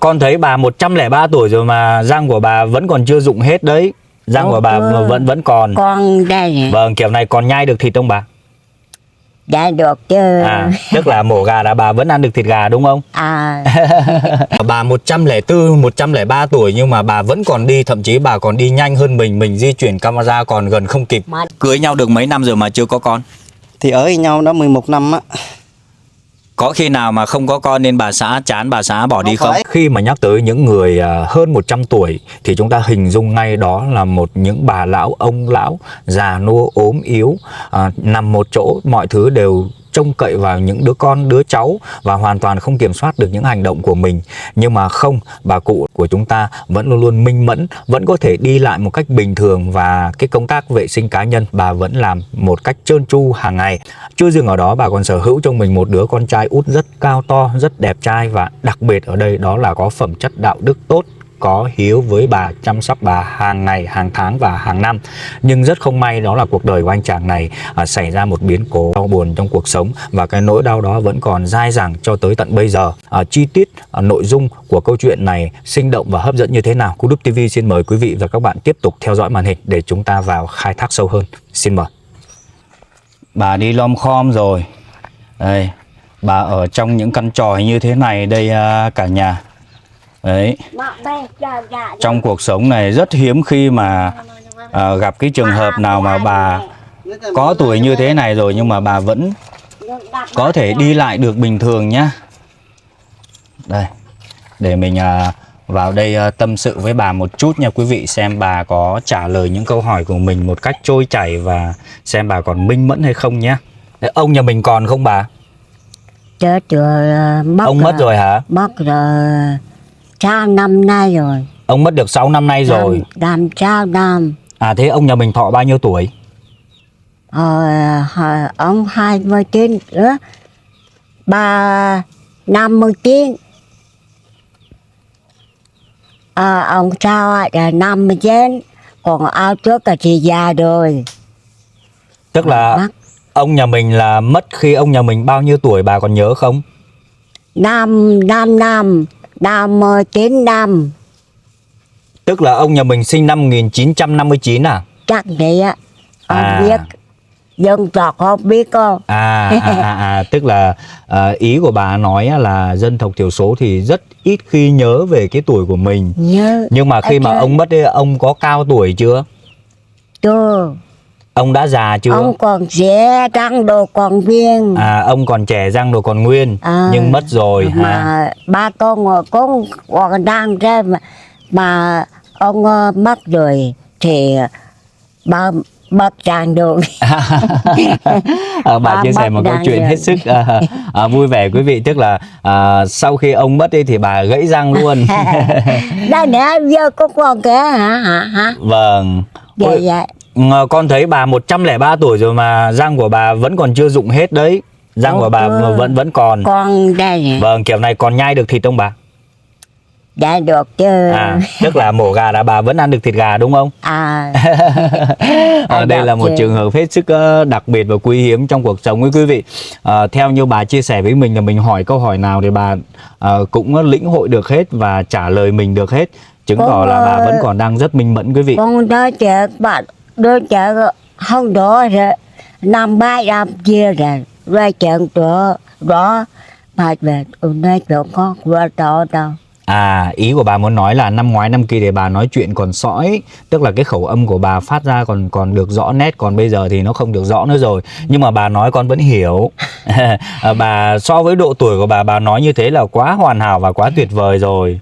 Con thấy bà 103 tuổi rồi mà răng của bà vẫn còn chưa rụng hết đấy. Răng của bà vẫn còn. Con đây. Vâng, kiểu này còn nhai được thịt không bà? Dạ được chứ. Tức là mổ gà là bà vẫn ăn được thịt gà đúng không? Bà 104, 103 tuổi nhưng mà bà vẫn còn đi, thậm chí bà còn đi nhanh hơn mình di chuyển camera còn gần không kịp. Cưới nhau được mấy năm rồi mà chưa có con? Thì ở với nhau đó 11 năm á. Có khi nào mà không có con nên bà xã chán, bà xã bỏ đi không? Khi mà nhắc tới những người hơn 100 tuổi thì chúng ta hình dung ngay đó là những bà lão, ông lão, già nua, ốm yếu, nằm một chỗ, mọi thứ đều trông cậy vào những đứa con, đứa cháu và hoàn toàn không kiểm soát được những hành động của mình. Nhưng mà không, bà cụ của chúng ta vẫn luôn luôn minh mẫn, vẫn có thể đi lại một cách bình thường và cái công tác vệ sinh cá nhân bà vẫn làm một cách trơn tru hàng ngày. Chưa dừng ở đó, bà còn sở hữu trong mình một đứa con trai út rất cao to, rất đẹp trai và đặc biệt ở đây đó là có phẩm chất đạo đức tốt, có hiếu với bà, chăm sóc bà hàng ngày, hàng tháng và hàng năm. Nhưng rất không may đó là cuộc đời của anh chàng này xảy ra một biến cố đau buồn trong cuộc sống và cái nỗi đau đó vẫn còn dai dẳng cho tới tận bây giờ. Chi tiết nội dung của câu chuyện này sinh động và hấp dẫn như thế nào, Cú Đúc TV xin mời quý vị và các bạn tiếp tục theo dõi màn hình để chúng ta vào khai thác sâu hơn. Xin mời. Bà đi lom khom rồi. Đây, bà ở trong những căn tròi như thế này đây cả nhà. Đấy, trong cuộc sống này rất hiếm khi mà gặp cái trường hợp nào mà bà có tuổi như thế này rồi nhưng mà bà vẫn có thể đi lại được bình thường nhá. Đây, để mình vào đây tâm sự với bà một chút nha quý vị, xem bà có trả lời những câu hỏi của mình một cách trôi chảy và xem bà còn minh mẫn hay không nhé. Ông nhà mình còn không bà? Chết rồi, mất. Ông mất rồi hả? Mất rồi 6 năm nay rồi. Ông mất được 6 năm nay rồi. 6 năm. Thế ông nhà mình thọ bao nhiêu tuổi? Ông 29 nữa. Bà 59. Ông sau là 59. Còn ao trước là chị già rồi. Tức là ông nhà mình là mất khi ông nhà mình bao nhiêu tuổi bà còn nhớ không? 5 năm. 59 năm. Tức là ông nhà mình sinh năm 1959 à? Chắc vậy á. Ông biết. Dân tộc không biết không? Tức là ý của bà nói là dân tộc thiểu số thì rất ít khi nhớ về cái tuổi của mình. Nhớ. Nhưng mà khi mà ông mất ấy, ông có cao tuổi chưa? Chưa. Ông đã già chưa? Ông còn trẻ, răng đồ còn nguyên. Ông còn trẻ, răng đồ còn nguyên. Nhưng mất rồi mà ba con cũng còn đang ra mà ông mất rồi thì ba mất răng đồ. Bà chia sẻ một câu chuyện hết sức vui vẻ quý vị. Tức là sau khi ông mất đi thì bà gãy răng luôn. Đây nè, giờ có còn kìa hả? Vâng. Vậy. Con thấy bà 103 tuổi rồi mà răng của bà vẫn còn chưa rụng hết đấy. Răng của bà vẫn còn. Con đây. Vâng, kiểu này còn nhai được thịt không bà? Dạ được chứ. Tức là mổ gà là bà vẫn ăn được thịt gà đúng không? Đây là một trường hợp hết sức đặc biệt và quý hiếm trong cuộc sống với quý vị. Theo như bà chia sẻ với mình là mình hỏi câu hỏi nào thì bà cũng lĩnh hội được hết và trả lời mình được hết. Chứng tỏ là bà vẫn còn đang rất minh mẫn quý vị. Con đứa trẻ bạn đứa trẻ không đó rồi 5-3 năm chia rồi chuyện đó mà về nói chuyện con qua đó đâu. Ý của bà muốn nói là năm ngoái năm kia thì bà nói chuyện còn sõi, tức là cái khẩu âm của bà phát ra còn được rõ nét, còn bây giờ thì nó không được rõ nữa rồi. Nhưng mà bà nói con vẫn hiểu. Bà so với độ tuổi của bà nói như thế là quá hoàn hảo và quá tuyệt vời rồi.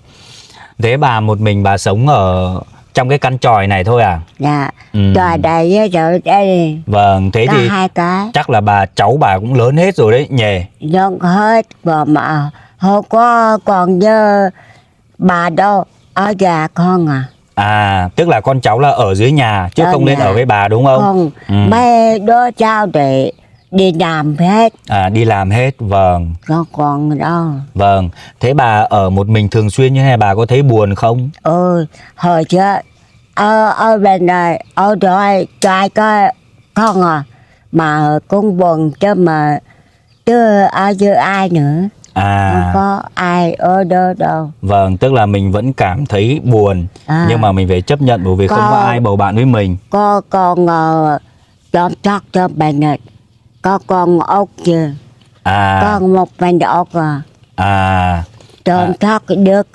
Thế bà một mình bà sống ở trong cái căn tròi này thôi à? Dạ. Tròi đây rồi đây. Vâng, thế thì hai cái. Chắc là cháu bà cũng lớn hết rồi đấy nhỉ? Lớn hết rồi mà không có còn như bà đâu, ở nhà con tức là con cháu là ở dưới nhà chứ không nên ở với bà đúng không? Không, mấy đứa cháu để đi làm hết. Đi làm hết, vâng. Không còn đâu. Vâng, thế bà ở một mình thường xuyên như thế này bà có thấy buồn không? Hồi trước ở bên này, ở rồi trai con mà cũng buồn chứ mà chứ ở với ai nữa. Không có ai ở đó đâu. Vâng, tức là mình vẫn cảm thấy buồn, nhưng mà mình phải chấp nhận bởi vì không có ai bầu bạn với mình. Có con chăm sóc cho bệnh này. Có con ốc chưa? Có một mình ốc chăm sóc được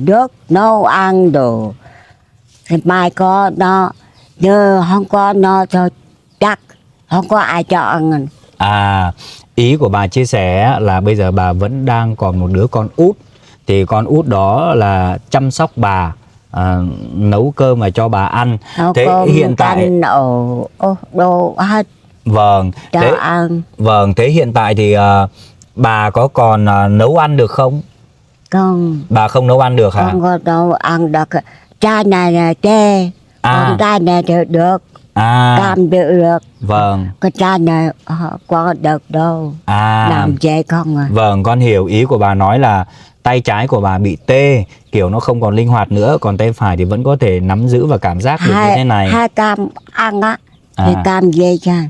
nước nấu ăn đồ. Thì mai có nó, nhưng không có nó cho chắc không có ai cho ăn. Ý của bà chia sẻ là bây giờ bà vẫn đang còn một đứa con út, thì con út đó là chăm sóc bà, nấu cơm và cho bà ăn. Thế hiện tại đồ hết. Vâng, cho ăn. Vâng, thế hiện tại thì bà có còn nấu ăn được không? Không. Bà không nấu ăn được hả? Không có nấu ăn được. Cha này là chê, con trai này được. Cam được. Vâng. Con trai này có được đâu. Làm chê không à. Vâng, con hiểu ý của bà nói là tay trái của bà bị tê, kiểu nó không còn linh hoạt nữa, còn tay phải thì vẫn có thể nắm giữ và cảm giác được như thế này. Hai cam ăn á, thì cam dây cha.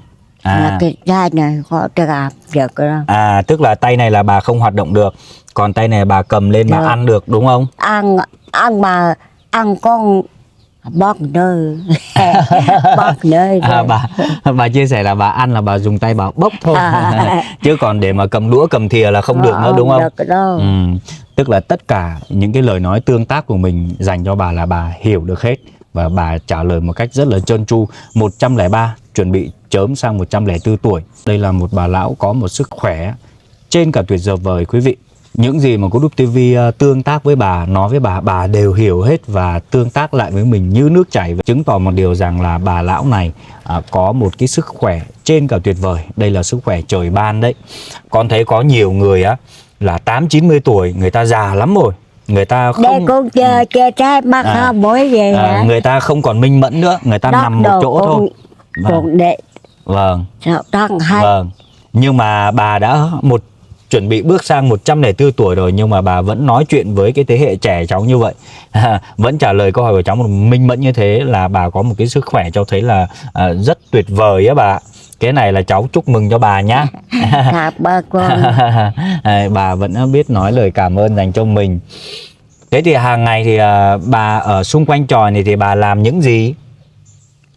Là cái trai này có làm được đâu. Tức là tay này là bà không hoạt động được, còn tay này bà cầm lên bà ăn được đúng không? Ăn mà ăn con bóp nơi. Bóp nơi. Bà chia sẻ là bà ăn là bà dùng tay bà bốc thôi. Chứ còn để mà cầm đũa cầm thìa là không được nữa đúng không? Được đâu. Tức là tất cả những cái lời nói tương tác của mình dành cho bà là bà hiểu được hết, và bà trả lời một cách rất là trơn tru. 103 chuẩn bị chớm sang 104 tuổi. Đây là một bà lão có một sức khỏe trên cả tuyệt vời quý vị. Những gì mà Cô Đúc TV tương tác với bà, nói với bà đều hiểu hết và tương tác lại với mình như nước chảy, chứng tỏ một điều rằng là bà lão này có một cái sức khỏe trên cả tuyệt vời. Đây là sức khỏe trời ban đấy. Con thấy có nhiều người là 80-90 tuổi, người ta già lắm rồi, người ta không. Đây con chơi trái mắt mỗi về người ta không còn minh mẫn nữa, người ta nằm một chỗ thôi. Vâng. Vâng. Nhưng mà bà đã chuẩn bị bước sang 104 tuổi rồi, nhưng mà bà vẫn nói chuyện với cái thế hệ trẻ cháu như vậy. Vẫn trả lời câu hỏi của cháu một minh mẫn như thế, là bà có một cái sức khỏe cho thấy là rất tuyệt vời á bà. Cái này là cháu chúc mừng cho bà nhá. Bà vẫn biết nói lời cảm ơn dành cho mình. Thế thì hàng ngày thì bà ở xung quanh tròi này thì bà làm những gì?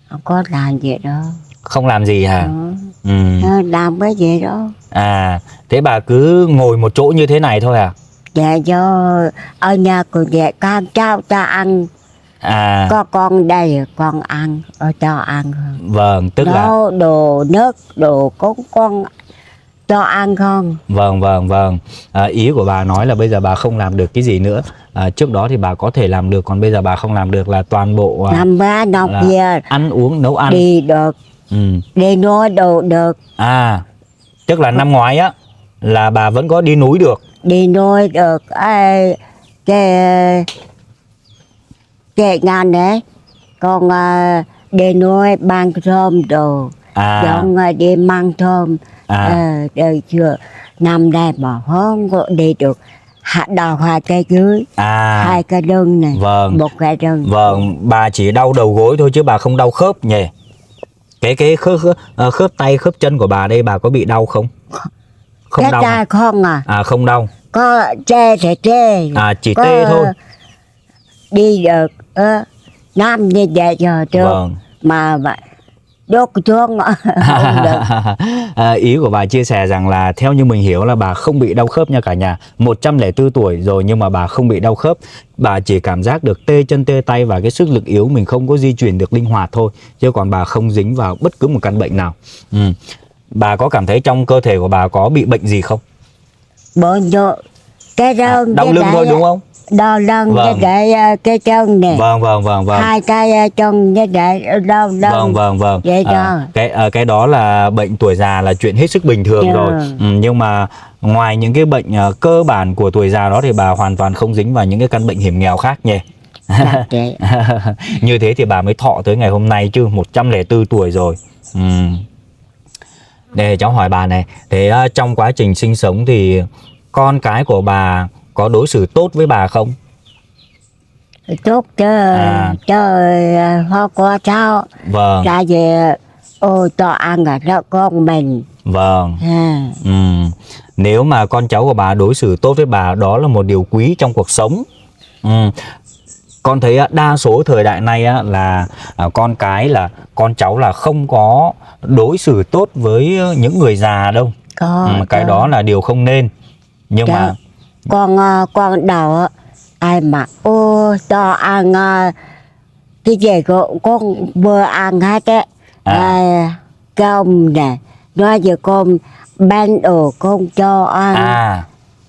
Không có làm gì đâu. Không làm gì hả? Làm cái gì đâu. Thế bà cứ ngồi một chỗ như thế này thôi à? Dạ cho ở nhà của dạ con cháu cho ăn. Có con đây con ăn, cho ăn. Vâng, tức là đồ nước, đồ con cho ăn không? Vâng. Ý của bà nói là bây giờ bà không làm được cái gì nữa. Trước đó thì bà có thể làm được, còn bây giờ bà không làm được là toàn bộ làm ba nọc kia, ăn uống nấu ăn đi được. Đi nuôi đồ được. Tức là năm ngoái á là bà vẫn có đi núi được. Đi nuôi được cái ngàn đấy. Còn đi nuôi mang thơm đồ. Dọn đi mang thơm. Đời chưa năm nay mà không có đi được. Đau hai cái dưới, hai cái lưng này. Một cái lưng. Vâng, bà chỉ đau đầu gối thôi chứ bà không đau khớp nhỉ? Cái khớp tay khớp chân của bà đây bà có bị đau không? Không cái đau tay không không đau. Có tê thì tê. Chỉ tê thôi. Đi được năm như vậy rồi được. Mà đốt chuông không được. Ý của bà chia sẻ rằng là theo như mình hiểu là bà không bị đau khớp nha cả nhà. 104 tuổi rồi nhưng mà bà không bị đau khớp. Bà chỉ cảm giác được tê chân tê tay và cái sức lực yếu, mình không có di chuyển được linh hoạt thôi. Chứ còn bà không dính vào bất cứ một căn bệnh nào. Bà có cảm thấy trong cơ thể của bà có bị bệnh gì không? Cái răng đau lưng thôi đúng không? Đau lưng cái chân này. Vâng. Hai cái chân như vậy đau lưng. Vâng. Vậy cái đó là bệnh tuổi già là chuyện hết sức bình thường rồi. Nhưng mà ngoài những cái bệnh cơ bản của tuổi già đó thì bà hoàn toàn không dính vào những cái căn bệnh hiểm nghèo khác nhỉ? Như thế thì bà mới thọ tới ngày hôm nay chứ, 104 tuổi rồi. Để cháu hỏi bà này, thế trong quá trình sinh sống thì con cái của bà có đối xử tốt với bà không? Tốt chứ, không có sao. Ra về cho ăn là con mình. Nếu mà con cháu của bà đối xử tốt với bà, đó là một điều quý trong cuộc sống. Con thấy đa số thời đại nay là con cái là con cháu là không có đối xử tốt với những người già đâu. Cái đó là điều không nên. Nhưng mà con đầu ai mà cho ăn cái gì con vừa ăn hết đấy. Cơm nè, nói giờ con ban đồ con cho ăn.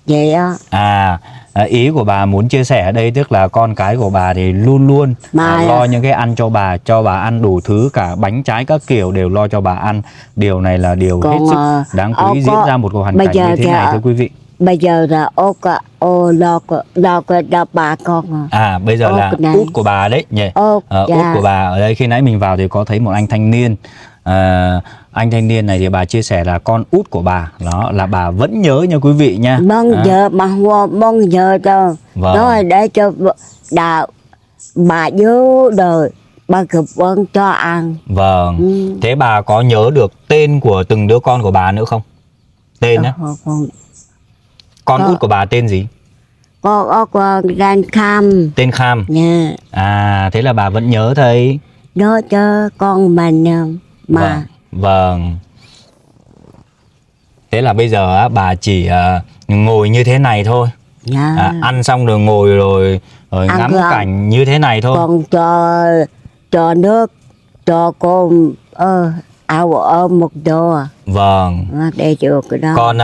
Vậy á. Ý của bà muốn chia sẻ ở đây tức là con cái của bà thì luôn luôn lo những cái ăn cho bà ăn đủ thứ, cả bánh trái các kiểu đều lo cho bà ăn. Điều này là điều hết sức đáng quý diễn ra một hoàn cảnh như thế này thưa quý vị. Bây giờ là lo bà con. Bây giờ là út của bà đấy nhỉ. Út của bà ở đây khi nãy mình vào thì có thấy một anh thanh niên. Anh thanh niên này thì bà chia sẻ là con út của bà, đó là bà vẫn nhớ nha quý vị nha. Mong giờ đâu. Nói để cho bà nhớ đời, bà cực ơn cho ăn. Vâng. Thế bà có nhớ được tên của từng đứa con của bà nữa không? Tên á? Con út của bà tên gì? Con tên Kham. Tên Kham. Thế là bà vẫn nhớ thấy. Nhớ cho con mình mà. Vâng. Thế là bây giờ bà chỉ ngồi như thế này thôi. Ăn xong rồi ngồi rồi ngắm cảnh như thế này thôi. Con cho nước cho con áo một đồ. Vâng. Để được cái đó. Còn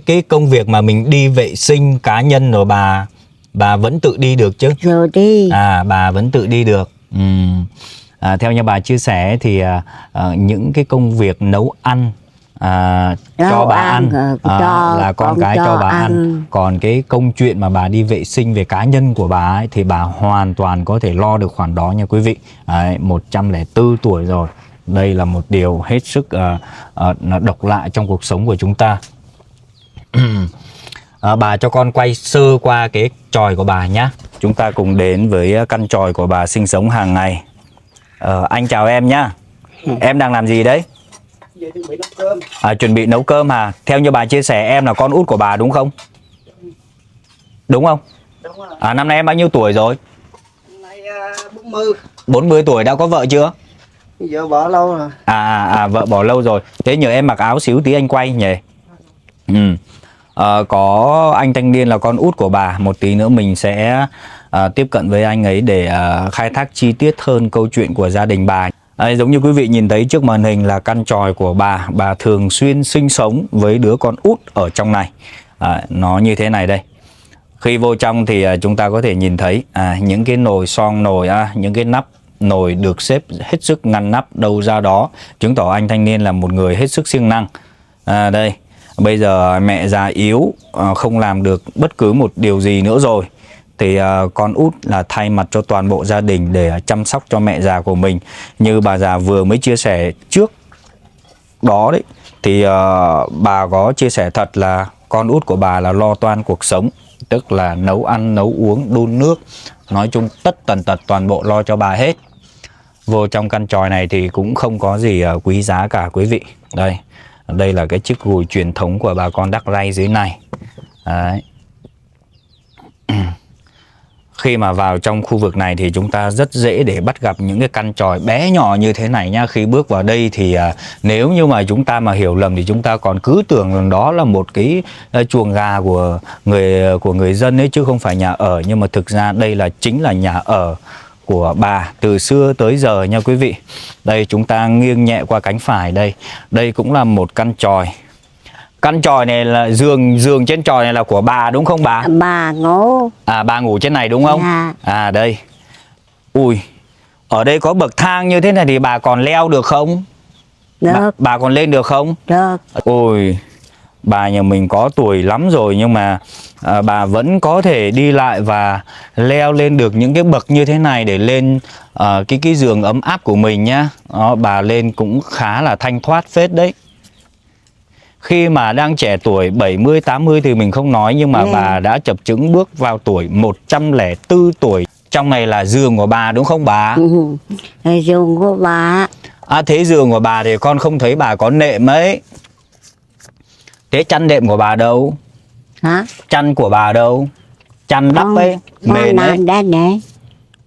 cái công việc mà mình đi vệ sinh cá nhân rồi bà vẫn tự đi được chứ? Rồi đi. Bà vẫn tự đi được. Theo như bà chia sẻ thì những cái công việc nấu ăn cho bà ăn là con cái cho bà ăn. Còn cái công chuyện mà bà đi vệ sinh về cá nhân của bà ấy, thì bà hoàn toàn có thể lo được khoản đó nha quý vị. 104 tuổi rồi. Đây là một điều hết sức độc lạ trong cuộc sống của chúng ta. Bà cho con quay sơ qua cái chòi của bà nhé. Chúng ta cùng đến với căn chòi của bà sinh sống hàng ngày. Anh chào em nhá. Em đang làm gì đấy? Chuẩn bị nấu cơm. Chuẩn bị nấu cơm hả? Theo như bà chia sẻ em là con út của bà đúng không? Đúng không? Đúng rồi. Năm nay em bao nhiêu tuổi rồi? Năm nay 40. 40 tuổi, đã có vợ chưa? Vợ bỏ lâu rồi. Vợ bỏ lâu rồi. Thế nhờ em mặc áo xíu tí anh quay nhỉ. Có anh thanh niên là con út của bà. Một tí nữa mình sẽ tiếp cận với anh ấy để khai thác chi tiết hơn câu chuyện của gia đình bà. Giống như quý vị nhìn thấy trước màn hình là căn chòi của bà thường xuyên sinh sống với đứa con út ở trong này. Nó như thế này đây. Khi vô trong thì chúng ta có thể nhìn thấy những cái nồi son nồi, những cái nắp nồi được xếp hết sức ngăn nắp đâu ra đó, chứng tỏ anh thanh niên là một người hết sức siêng năng. Đây, bây giờ mẹ già yếu, không làm được bất cứ một điều gì nữa rồi, thì con út là thay mặt cho toàn bộ gia đình để chăm sóc cho mẹ già của mình. Như bà già vừa mới chia sẻ trước đó đấy, thì bà có chia sẻ thật là con út của bà là lo toan cuộc sống, tức là nấu ăn, nấu uống, đun nước, nói chung tất tần tật toàn bộ lo cho bà hết. Vô trong căn chòi này thì cũng không có gì quý giá cả quý vị. Đây là cái chiếc gùi truyền thống của bà con Đắc Lay dưới này. Đấy. Khi mà vào trong khu vực này thì chúng ta rất dễ để bắt gặp những cái căn chòi bé nhỏ như thế này nha. Khi bước vào đây thì nếu như mà chúng ta mà hiểu lầm thì chúng ta còn cứ tưởng rằng đó là một cái chuồng gà của người dân ấy, chứ không phải nhà ở. Nhưng mà thực ra đây chính là nhà ở của bà từ xưa tới giờ nha quý vị. Đây, chúng ta nghiêng nhẹ qua cánh phải đây. Đây cũng là một căn chòi. Căn chòi này là giường trên chòi này là của bà đúng không bà? Bà ngủ. Bà ngủ trên này đúng không? Đây. Ui, ở đây có bậc thang như thế này thì bà còn leo được không? Được. Bà còn lên được không? Được. Ôi, bà nhà mình có tuổi lắm rồi nhưng mà bà vẫn có thể đi lại và leo lên được những cái bậc như thế này để lên cái giường ấm áp của mình nhá. Bà lên cũng khá là thanh thoát phết đấy. Khi mà đang trẻ tuổi 70, 80 thì mình không nói, nhưng mà bà đã chập chững bước vào tuổi 104 tuổi. Trong này là giường của bà đúng không bà? Giường của bà. Thế giường của bà thì con không thấy bà có nệm ấy. Thế chăn đệm của bà đâu? Hả? Chăn của bà đâu? Chăn đắp ấy, mền ấy. Đây nè.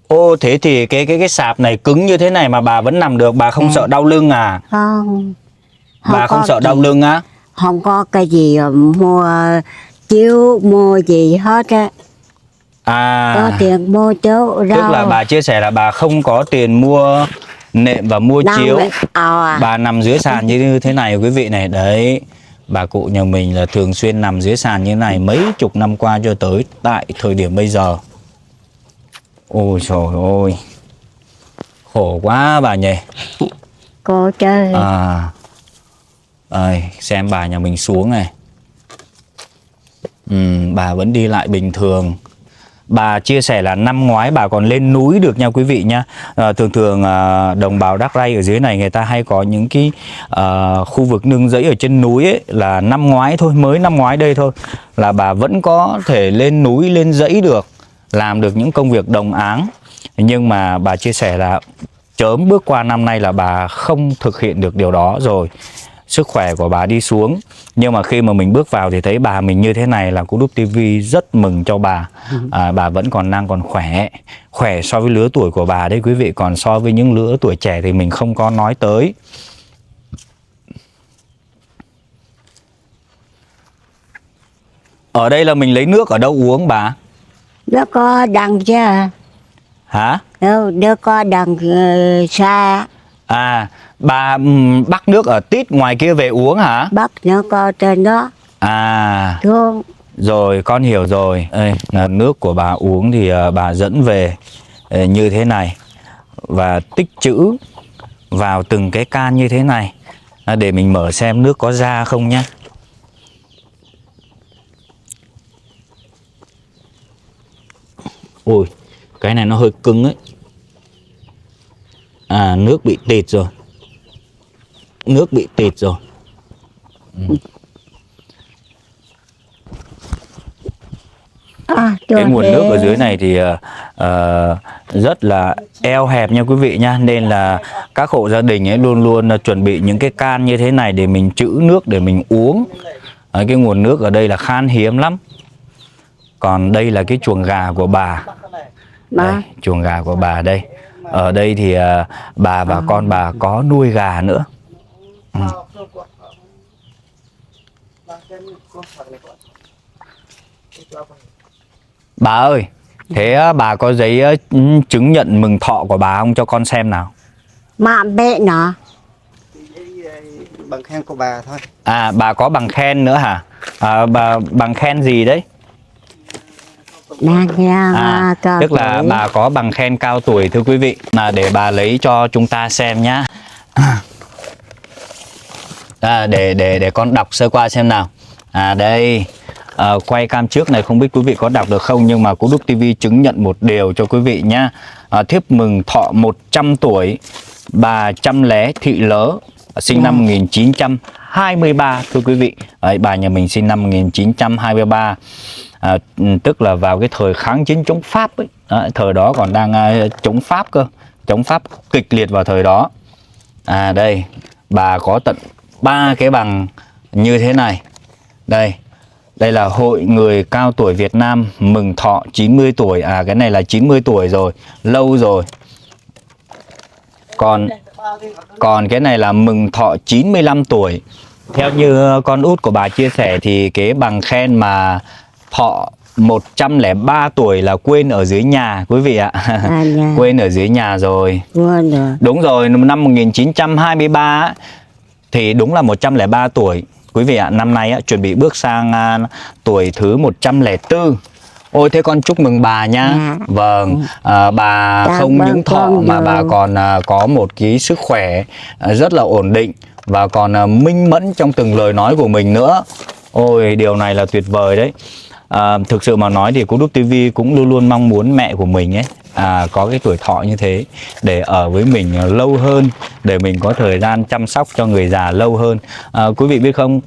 Ô thế thì cái sạp này cứng như thế này mà bà vẫn nằm được, bà không sợ đau lưng à? Không. Bà không sợ đau lưng á? Không có cái gì mua chiếu mua gì hết á. Có tiền mua chiếu rau. Tức là bà chia sẻ là bà không có tiền mua nệm và mua chiếu. Bà nằm dưới sàn như thế này quý vị này. Đấy, bà cụ nhà mình là thường xuyên nằm dưới sàn như thế này mấy chục năm qua cho tới tại thời điểm bây giờ. Ôi trời ơi, khổ quá bà nhỉ. Cô chơi. Đây, xem bà nhà mình xuống này. Bà vẫn đi lại bình thường. Bà chia sẻ là năm ngoái bà còn lên núi được nha quý vị nha. Thường đồng bào Đắc Ray ở dưới này người ta hay có những cái khu vực nương rẫy ở trên núi ấy, là năm ngoái thôi, mới năm ngoái đây thôi là bà vẫn có thể lên núi lên dãy được, làm được những công việc đồng áng. Nhưng mà bà chia sẻ là chớm bước qua năm nay là bà không thực hiện được điều đó rồi. Sức khỏe của bà đi xuống. Nhưng mà khi mà mình bước vào thì thấy bà mình như thế này là Cô Đúc TV rất mừng cho bà. Bà vẫn còn khỏe. Khỏe so với lứa tuổi của bà đấy quý vị. Còn so với những lứa tuổi trẻ thì mình không có nói tới. Ở đây là mình lấy nước ở đâu uống bà? Nó có đằng chứ. Hả? Nó có đằng xa. Bà bắt nước ở tít ngoài kia về uống hả? Bắt nó có trên đó. Đúng. Rồi con hiểu rồi. Đây là nước của bà uống thì bà dẫn về như thế này và tích trữ vào từng cái can như thế này để mình mở xem nước có ra không nhá. Ôi, cái này nó hơi cứng ấy. Nước bị tịt rồi. Nước bị tịt rồi. Cái nguồn nước ở dưới này thì rất là eo hẹp nha quý vị nha. Nên là các hộ gia đình ấy luôn luôn chuẩn bị những cái can như thế này để mình trữ nước để mình uống. Cái nguồn nước ở đây là khan hiếm lắm. Còn đây là cái chuồng gà của bà. Đây, chuồng gà của bà đây. Ở đây thì bà và con bà có nuôi gà nữa. Bà ơi, thế bà có giấy chứng nhận mừng thọ của bà không, cho con xem nào? Mà bệ nó. Bằng khen của bà thôi. Bà có bằng khen nữa hả? Bà bằng khen gì đấy? Tức là bà có bằng khen cao tuổi thưa quý vị. Để bà lấy cho chúng ta xem nhá. Để con đọc sơ qua xem nào. Đây, quay cam trước này không biết quý vị có đọc được không, nhưng mà Cô Đúc TV chứng nhận một điều cho quý vị nhá. Thiếp mừng thọ 100 tuổi bà Trăm Lé Thị Lớ, sinh năm 1923 thưa quý vị. Đấy, bà nhà mình sinh năm 1923. Tức là vào cái thời kháng chiến chống Pháp ấy. Thời đó còn đang chống Pháp cơ, chống Pháp kịch liệt vào thời đó. Đây, bà có tận 3 cái bằng như thế này. Đây là Hội Người Cao Tuổi Việt Nam mừng thọ 90 tuổi. Cái này là 90 tuổi rồi, lâu rồi. Còn cái này là mừng thọ 95 tuổi. Theo như con út của bà chia sẻ thì cái bằng khen mà thọ 103 tuổi là quên ở dưới nhà quý vị ạ. Quên ở dưới nhà rồi. Đúng rồi, năm 1923 thì đúng là 103 tuổi. Quý vị ạ, năm nay chuẩn bị bước sang tuổi thứ 104. Ôi thế con chúc mừng bà nhá. Vâng, bà không những thọ mà bà còn có một cái sức khỏe rất là ổn định và còn minh mẫn trong từng lời nói của mình nữa. Ôi điều này là tuyệt vời đấy. Thực sự mà nói thì Cô Đúc TV cũng luôn luôn mong muốn mẹ của mình ấy có cái tuổi thọ như thế để ở với mình lâu hơn, để mình có thời gian chăm sóc cho người già lâu hơn. Quý vị biết không,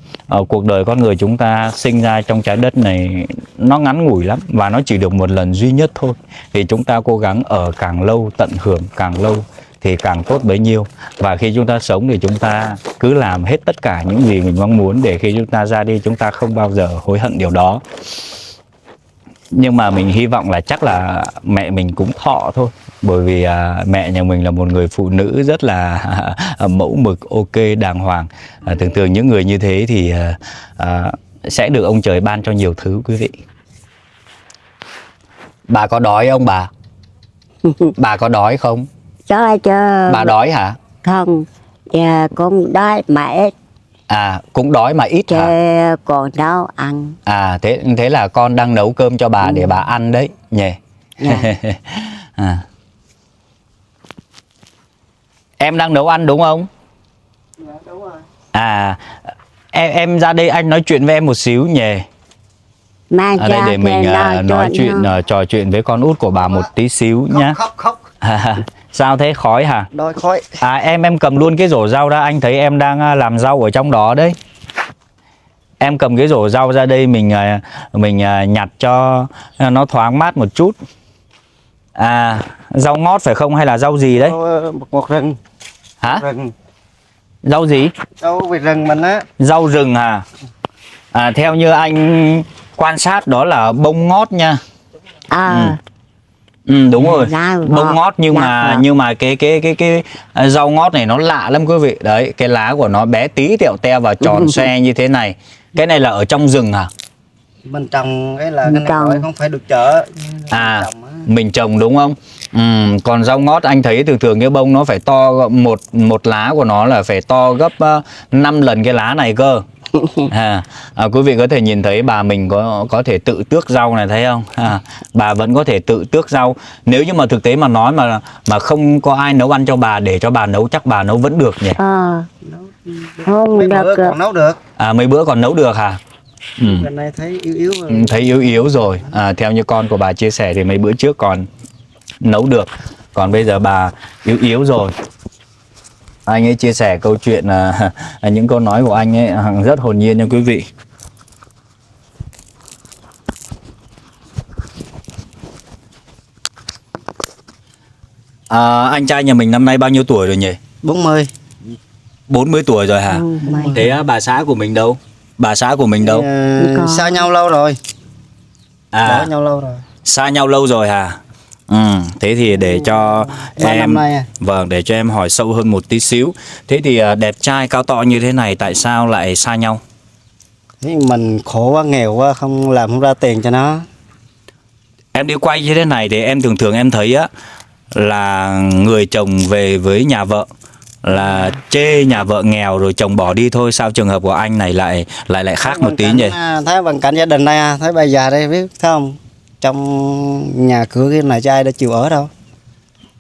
cuộc đời con người chúng ta sinh ra trong trái đất này nó ngắn ngủi lắm và nó chỉ được một lần duy nhất thôi. Thì chúng ta cố gắng ở càng lâu, tận hưởng càng lâu thì càng tốt bấy nhiêu. Và khi chúng ta sống thì chúng ta cứ làm hết tất cả những gì mình mong muốn, để khi chúng ta ra đi chúng ta không bao giờ hối hận điều đó. Nhưng mà mình hy vọng là chắc là mẹ mình cũng thọ thôi, bởi vì mẹ nhà mình là một người phụ nữ rất là mẫu mực, ok, đàng hoàng. Thường thường những người như thế thì sẽ được ông trời ban cho nhiều thứ quý vị. Bà có đói không bà? Bà có đói không? Cho Bà đói hả? không, giờ con đói mà ít. À, cũng đói mà ít Chứ hả? còn nấu ăn. À, thế là con đang nấu cơm cho bà để bà ăn đấy nhỉ? Dạ. À. Em đang nấu ăn đúng không? Dạ, đúng rồi. À, em ra đây anh nói chuyện với em một xíu nhỉ? Mang Ở đây ra để mình nói chuyện, nó. trò chuyện với con út của bà một tí xíu nhá. Khóc. Sao thế, khói hả? Đói khói. À, em cầm luôn cái rổ rau ra, anh thấy em đang làm rau ở trong đó đấy. Em cầm cái rổ rau ra đây, mình nhặt cho nó thoáng mát một chút. À, rau ngót phải không hay là rau gì đấy? Một rừng. Hả? Rừng. Rau gì? Rau về rừng mình á. Rau rừng à? À, theo như anh quan sát đó là bông ngót nha. Đúng rồi, bông ngót, nhưng mà cái rau ngót này nó lạ lắm quý vị. Đấy, cái lá của nó bé tí tẹo te và tròn xoe như thế này. Cái này là ở trong rừng hả? Mình trồng cái là cái này gọi không phải được chợ. Mình trồng đúng không? Còn rau ngót anh thấy thường thường cái bông nó phải to, một lá của nó là phải to gấp 5 lần cái lá này cơ. Quý vị có thể nhìn thấy bà mình có thể tự tước rau này, thấy không? Bà vẫn có thể tự tước rau. Nếu như mà thực tế mà nói mà không có ai nấu ăn cho bà, để cho bà nấu, chắc bà nấu vẫn được nhỉ? Không mấy được. bữa còn nấu được. À, mấy bữa còn nấu được hả? Lần này thấy yếu rồi. Thấy yếu rồi. Theo như con của bà chia sẻ thì mấy bữa trước còn nấu được, còn bây giờ bà yếu rồi. Anh ấy chia sẻ câu chuyện, những câu nói của anh ấy rất hồn nhiên nha quý vị. Anh trai nhà mình năm nay bao nhiêu tuổi rồi nhỉ? 40. 40 tuổi rồi hả? Thế bà xã của mình đâu? Bà xã của mình đâu? Xa nhau lâu rồi. Bỏ nhau lâu rồi. Xa nhau lâu rồi hả? Thế thì để cho em để cho em hỏi sâu hơn một tí xíu. Thế thì đẹp trai cao to như thế này tại sao lại xa nhau? Thế mình khổ quá, nghèo quá, không làm không ra tiền cho nó. Em đi quay như thế này thì em thường em thấy á là người chồng về với nhà vợ là chê nhà vợ nghèo rồi chồng bỏ đi thôi. Sao trường hợp của anh này lại khác một tí nhỉ? Thấy bằng cảnh gia đình đây, thấy bà già đây biết thấy không? Trong nhà cửa cái này cho ai đã chịu ở đâu.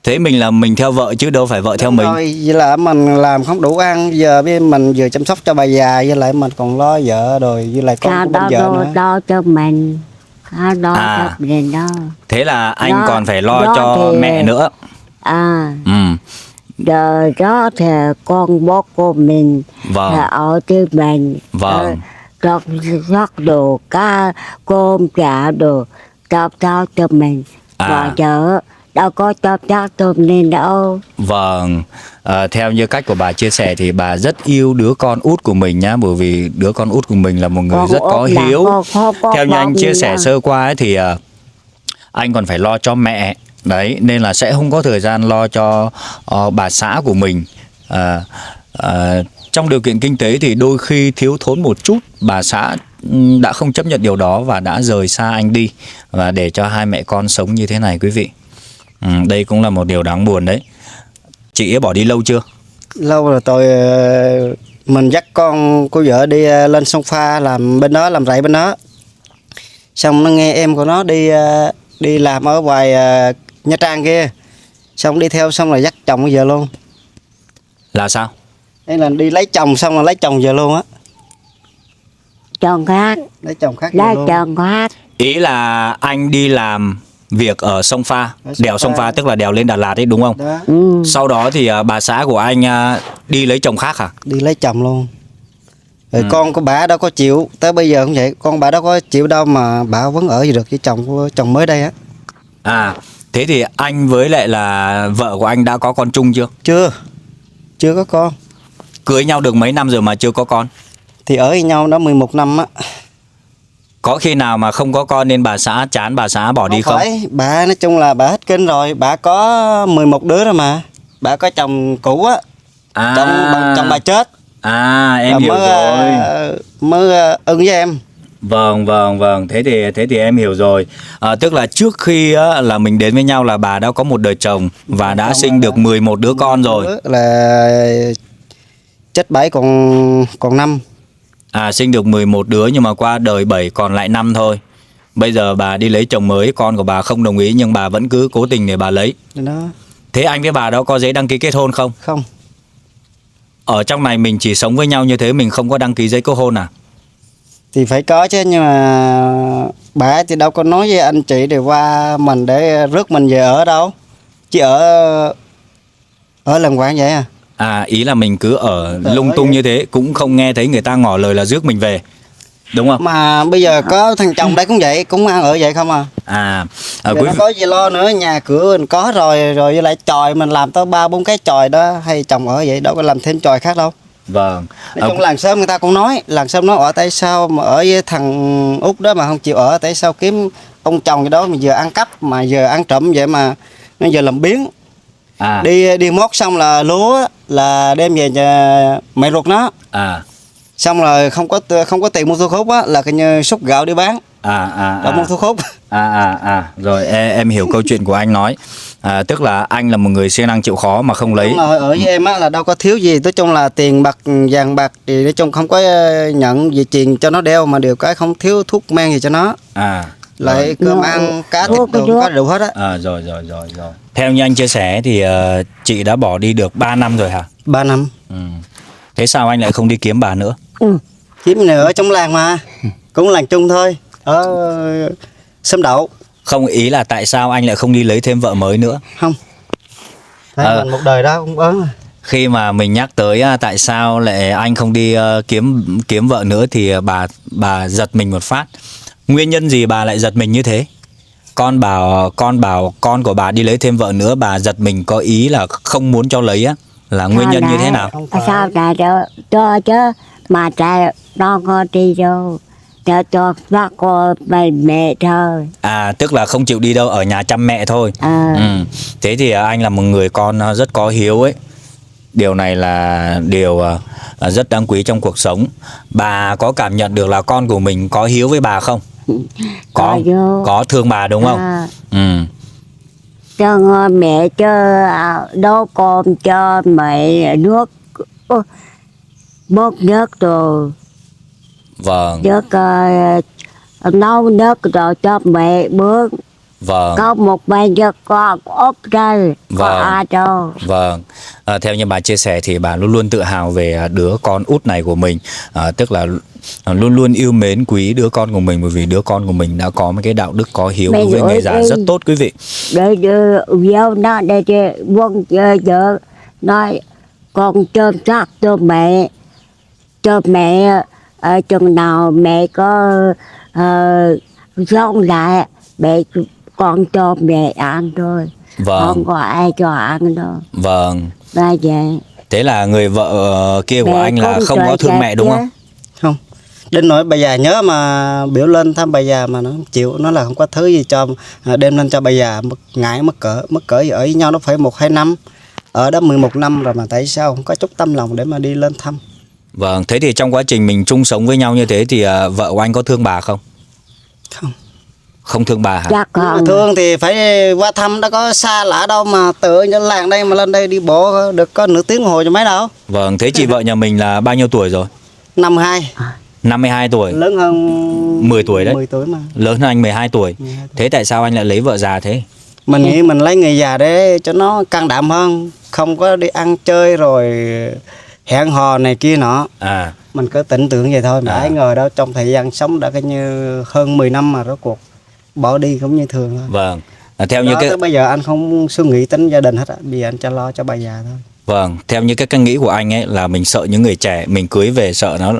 Thế mình là mình theo vợ chứ đâu phải vợ theo mình. Rồi, vậy là mình làm không đủ ăn, giờ mình vừa chăm sóc cho bà già, với lại mình còn lo vợ rồi, với lại con của bên vợ nữa. Lo cho mình, lo cho mình đó. Thế là anh còn phải lo cho mẹ nữa. Giờ đó thì con bố của mình ở trên mình. Rót đồ cá, cơm chả đồ cho mình. Và giờ đâu có cho tôm nên đâu. Vâng, theo như cách của bà chia sẻ thì bà rất yêu đứa con út của mình nhá, bởi vì đứa con út của mình là một người rất có hiếu. Theo như anh chia sẻ sơ qua ấy thì anh còn phải lo cho mẹ. Đấy, nên là sẽ không có thời gian lo cho bà xã của mình. Trong điều kiện kinh tế thì đôi khi thiếu thốn một chút, bà xã đã không chấp nhận điều đó và đã rời xa anh đi, và để cho hai mẹ con sống như thế này quý vị. Đây cũng là một điều đáng buồn đấy. Chị ấy bỏ đi lâu chưa? Lâu rồi, mình dắt con cô vợ đi lên sông Pha làm bên đó, làm rẫy bên đó. Xong nó nghe em của nó đi làm ở ngoài Nha Trang kia. Xong đi theo xong là dắt chồng bây giờ luôn. Là sao? Đây là đi lấy chồng xong là lấy chồng giờ luôn á. Chồng khác. Lấy chồng khác. Lấy chồng khác. Ý là anh đi làm việc ở sông Pha, đèo sông Pha tức là đèo lên Đà Lạt ấy đúng không? Sau đó thì bà xã của anh đi lấy chồng khác hả? Đi lấy chồng luôn. Rồi con của bà đâu có chịu, tới bây giờ cũng vậy, con bà đâu có chịu đâu mà bà vẫn ở gì được với chồng mới đây á. Thế thì anh với lại là vợ của anh đã có con chung chưa? Chưa có con. Cưới nhau được mấy năm rồi mà chưa có con? Thì ở với nhau đó 11 năm á. Có khi nào mà không có con nên bà xã chán, bà xã bỏ đi không? Phải, bà nói chung là bà hết kinh rồi, bà có 11 đứa rồi mà. Bà có chồng cũ á. Chồng bà chết. Em Bà hiểu rồi. Mới ưng với em. Vâng. Thế thì em hiểu rồi. Tức là trước khi á, là mình đến với nhau là bà đã có một đời chồng và đã sinh được 11 đứa con rồi. Là chết 7 còn 5. Sinh được 11 đứa nhưng mà qua đời 7 còn lại 5 thôi. Bây giờ bà đi lấy chồng mới, con của bà không đồng ý nhưng bà vẫn cứ cố tình để bà lấy. Đó. Thế anh với bà đó có giấy đăng ký kết hôn không? Không. Ở trong này mình chỉ sống với nhau như thế, mình không có đăng ký giấy kết hôn à? Thì phải có chứ, nhưng mà bà thì đâu có nói với anh chị để qua mình để rước mình về ở đâu. Chỉ ở lần quán vậy à. Ý là mình cứ ở lung tung như thế, cũng không nghe thấy người ta ngỏ lời là rước mình về, đúng không? Mà bây giờ có thằng chồng đây cũng vậy, cũng ăn ở vậy không à. Quý Nó có gì lo nữa, nhà cửa mình có rồi với lại chòi mình làm tới 3-4 cái chòi đó, hay chồng ở vậy đâu có làm thêm chòi khác đâu. Vâng. Nói chung làng sớm người ta cũng nói, làng sớm nói ở tại sao mà ở với thằng Út đó mà không chịu ở, tại sao kiếm ông chồng cái đó mà giờ ăn cắp mà giờ ăn trộm vậy mà nó giờ làm biếng. Đi mót xong là lúa là đem về nhà mẹ ruột nó. Xong rồi không có tiền mua thuốc hút á, là coi như xúc gạo đi bán. Đó mua thuốc hút. Rồi em hiểu câu chuyện của anh nói. Tức là anh là một người siêng năng chịu khó mà không lấy. Ở với em á là đâu có thiếu gì, nói chung là tiền bạc vàng bạc thì nói chung không có nhận gì tiền cho nó đeo, mà điều cái không thiếu thuốc men gì cho nó. Lại cơm ăn cá thịt đồ có đủ hết á. Rồi. Theo như anh chia sẻ thì chị đã bỏ đi được 3 năm rồi hả? 3 năm. Thế sao anh lại không đi kiếm bà nữa? Kiếm nữa ở trong làng mà, cũng làng chung thôi, ở Xóm Đậu. Không, ý là tại sao anh lại không đi lấy thêm vợ mới nữa? Không. Mình một đời đó cũng ớn. Khi mà mình nhắc tới tại sao lại anh không đi kiếm vợ nữa thì bà giật mình một phát. Nguyên nhân gì bà lại giật mình như thế? Con bảo con của bà đi lấy thêm vợ nữa, bà giật mình có ý là không muốn cho lấy á, là nguyên nhân như thế nào? Sao trời cho chứ mà trời nó có đi đâu, cho bác cô mẹ thôi. Tức là không chịu đi đâu, ở nhà chăm mẹ thôi. Thế thì anh là một người con rất có hiếu ấy. Điều này là điều rất đáng quý trong cuộc sống. Bà có cảm nhận được là con của mình có hiếu với bà không? Có thương bà đúng không? Cho mẹ cho nấu cơm cho mẹ nước bốc nước rồi. Vâng. Nước nấu nước rồi cho mẹ bước. Vâng. Có một bên cho con ốp đây. Vâng. Vâng. Theo như bà chia sẻ thì bà luôn luôn tự hào về đứa con út này của mình. Tức là luôn luôn yêu mến quý đứa con của mình, bởi vì đứa con của mình đã có một cái đạo đức có hiếu đối với người già rất tốt quý vị. Để yêu nó để buông chơi vợ nói con chôm chắc cho mẹ ở chừng nào mẹ có sống lại mẹ con cho mẹ ăn thôi. Vâng. Không có ai cho ăn đâu. Vâng. Là vậy. Thế là người vợ kia của anh là không có thương mẹ đúng không? Không. Đến nỗi bà già nhớ mà biểu lên thăm bà già mà nó không chịu, nó là không có thứ gì cho, đem lên cho bà già, ngại mất cỡ ở với nhau nó phải 1-2 năm. Ở đó 11 năm rồi mà tại sao không có chút tâm lòng để mà đi lên thăm. Vâng, thế thì trong quá trình mình chung sống với nhau như thế thì vợ của anh có thương bà không? Không. Không thương bà hả? Chắc không. Thương thì phải qua thăm, đâu có xa lạ đâu mà tự như làng đây mà lên đây đi bộ được có nửa tiếng đồng hồ cho mấy đâu. Vâng, thế chị vợ nhà mình là bao nhiêu tuổi rồi? 52. 52 tuổi. Lớn hơn 10 tuổi đấy. 10 tuổi mà. Lớn hơn anh 12 tuổi. Thế tại sao anh lại lấy vợ già thế? Mình nghĩ mình lấy người già để cho nó can đảm hơn, không có đi ăn chơi rồi hẹn hò này kia nọ. Mình cứ tưởng tượng vậy thôi, mà ai ngờ đâu trong thời gian sống đã coi như hơn 10 năm mà rốt cuộc bỏ đi cũng như thường thôi. Vâng. Theo như tới bây giờ anh không suy nghĩ tính gia đình hết á, bây giờ anh cho lo cho bà già thôi. Vâng, theo như cái nghĩ của anh ấy là mình sợ những người trẻ mình cưới về sợ nó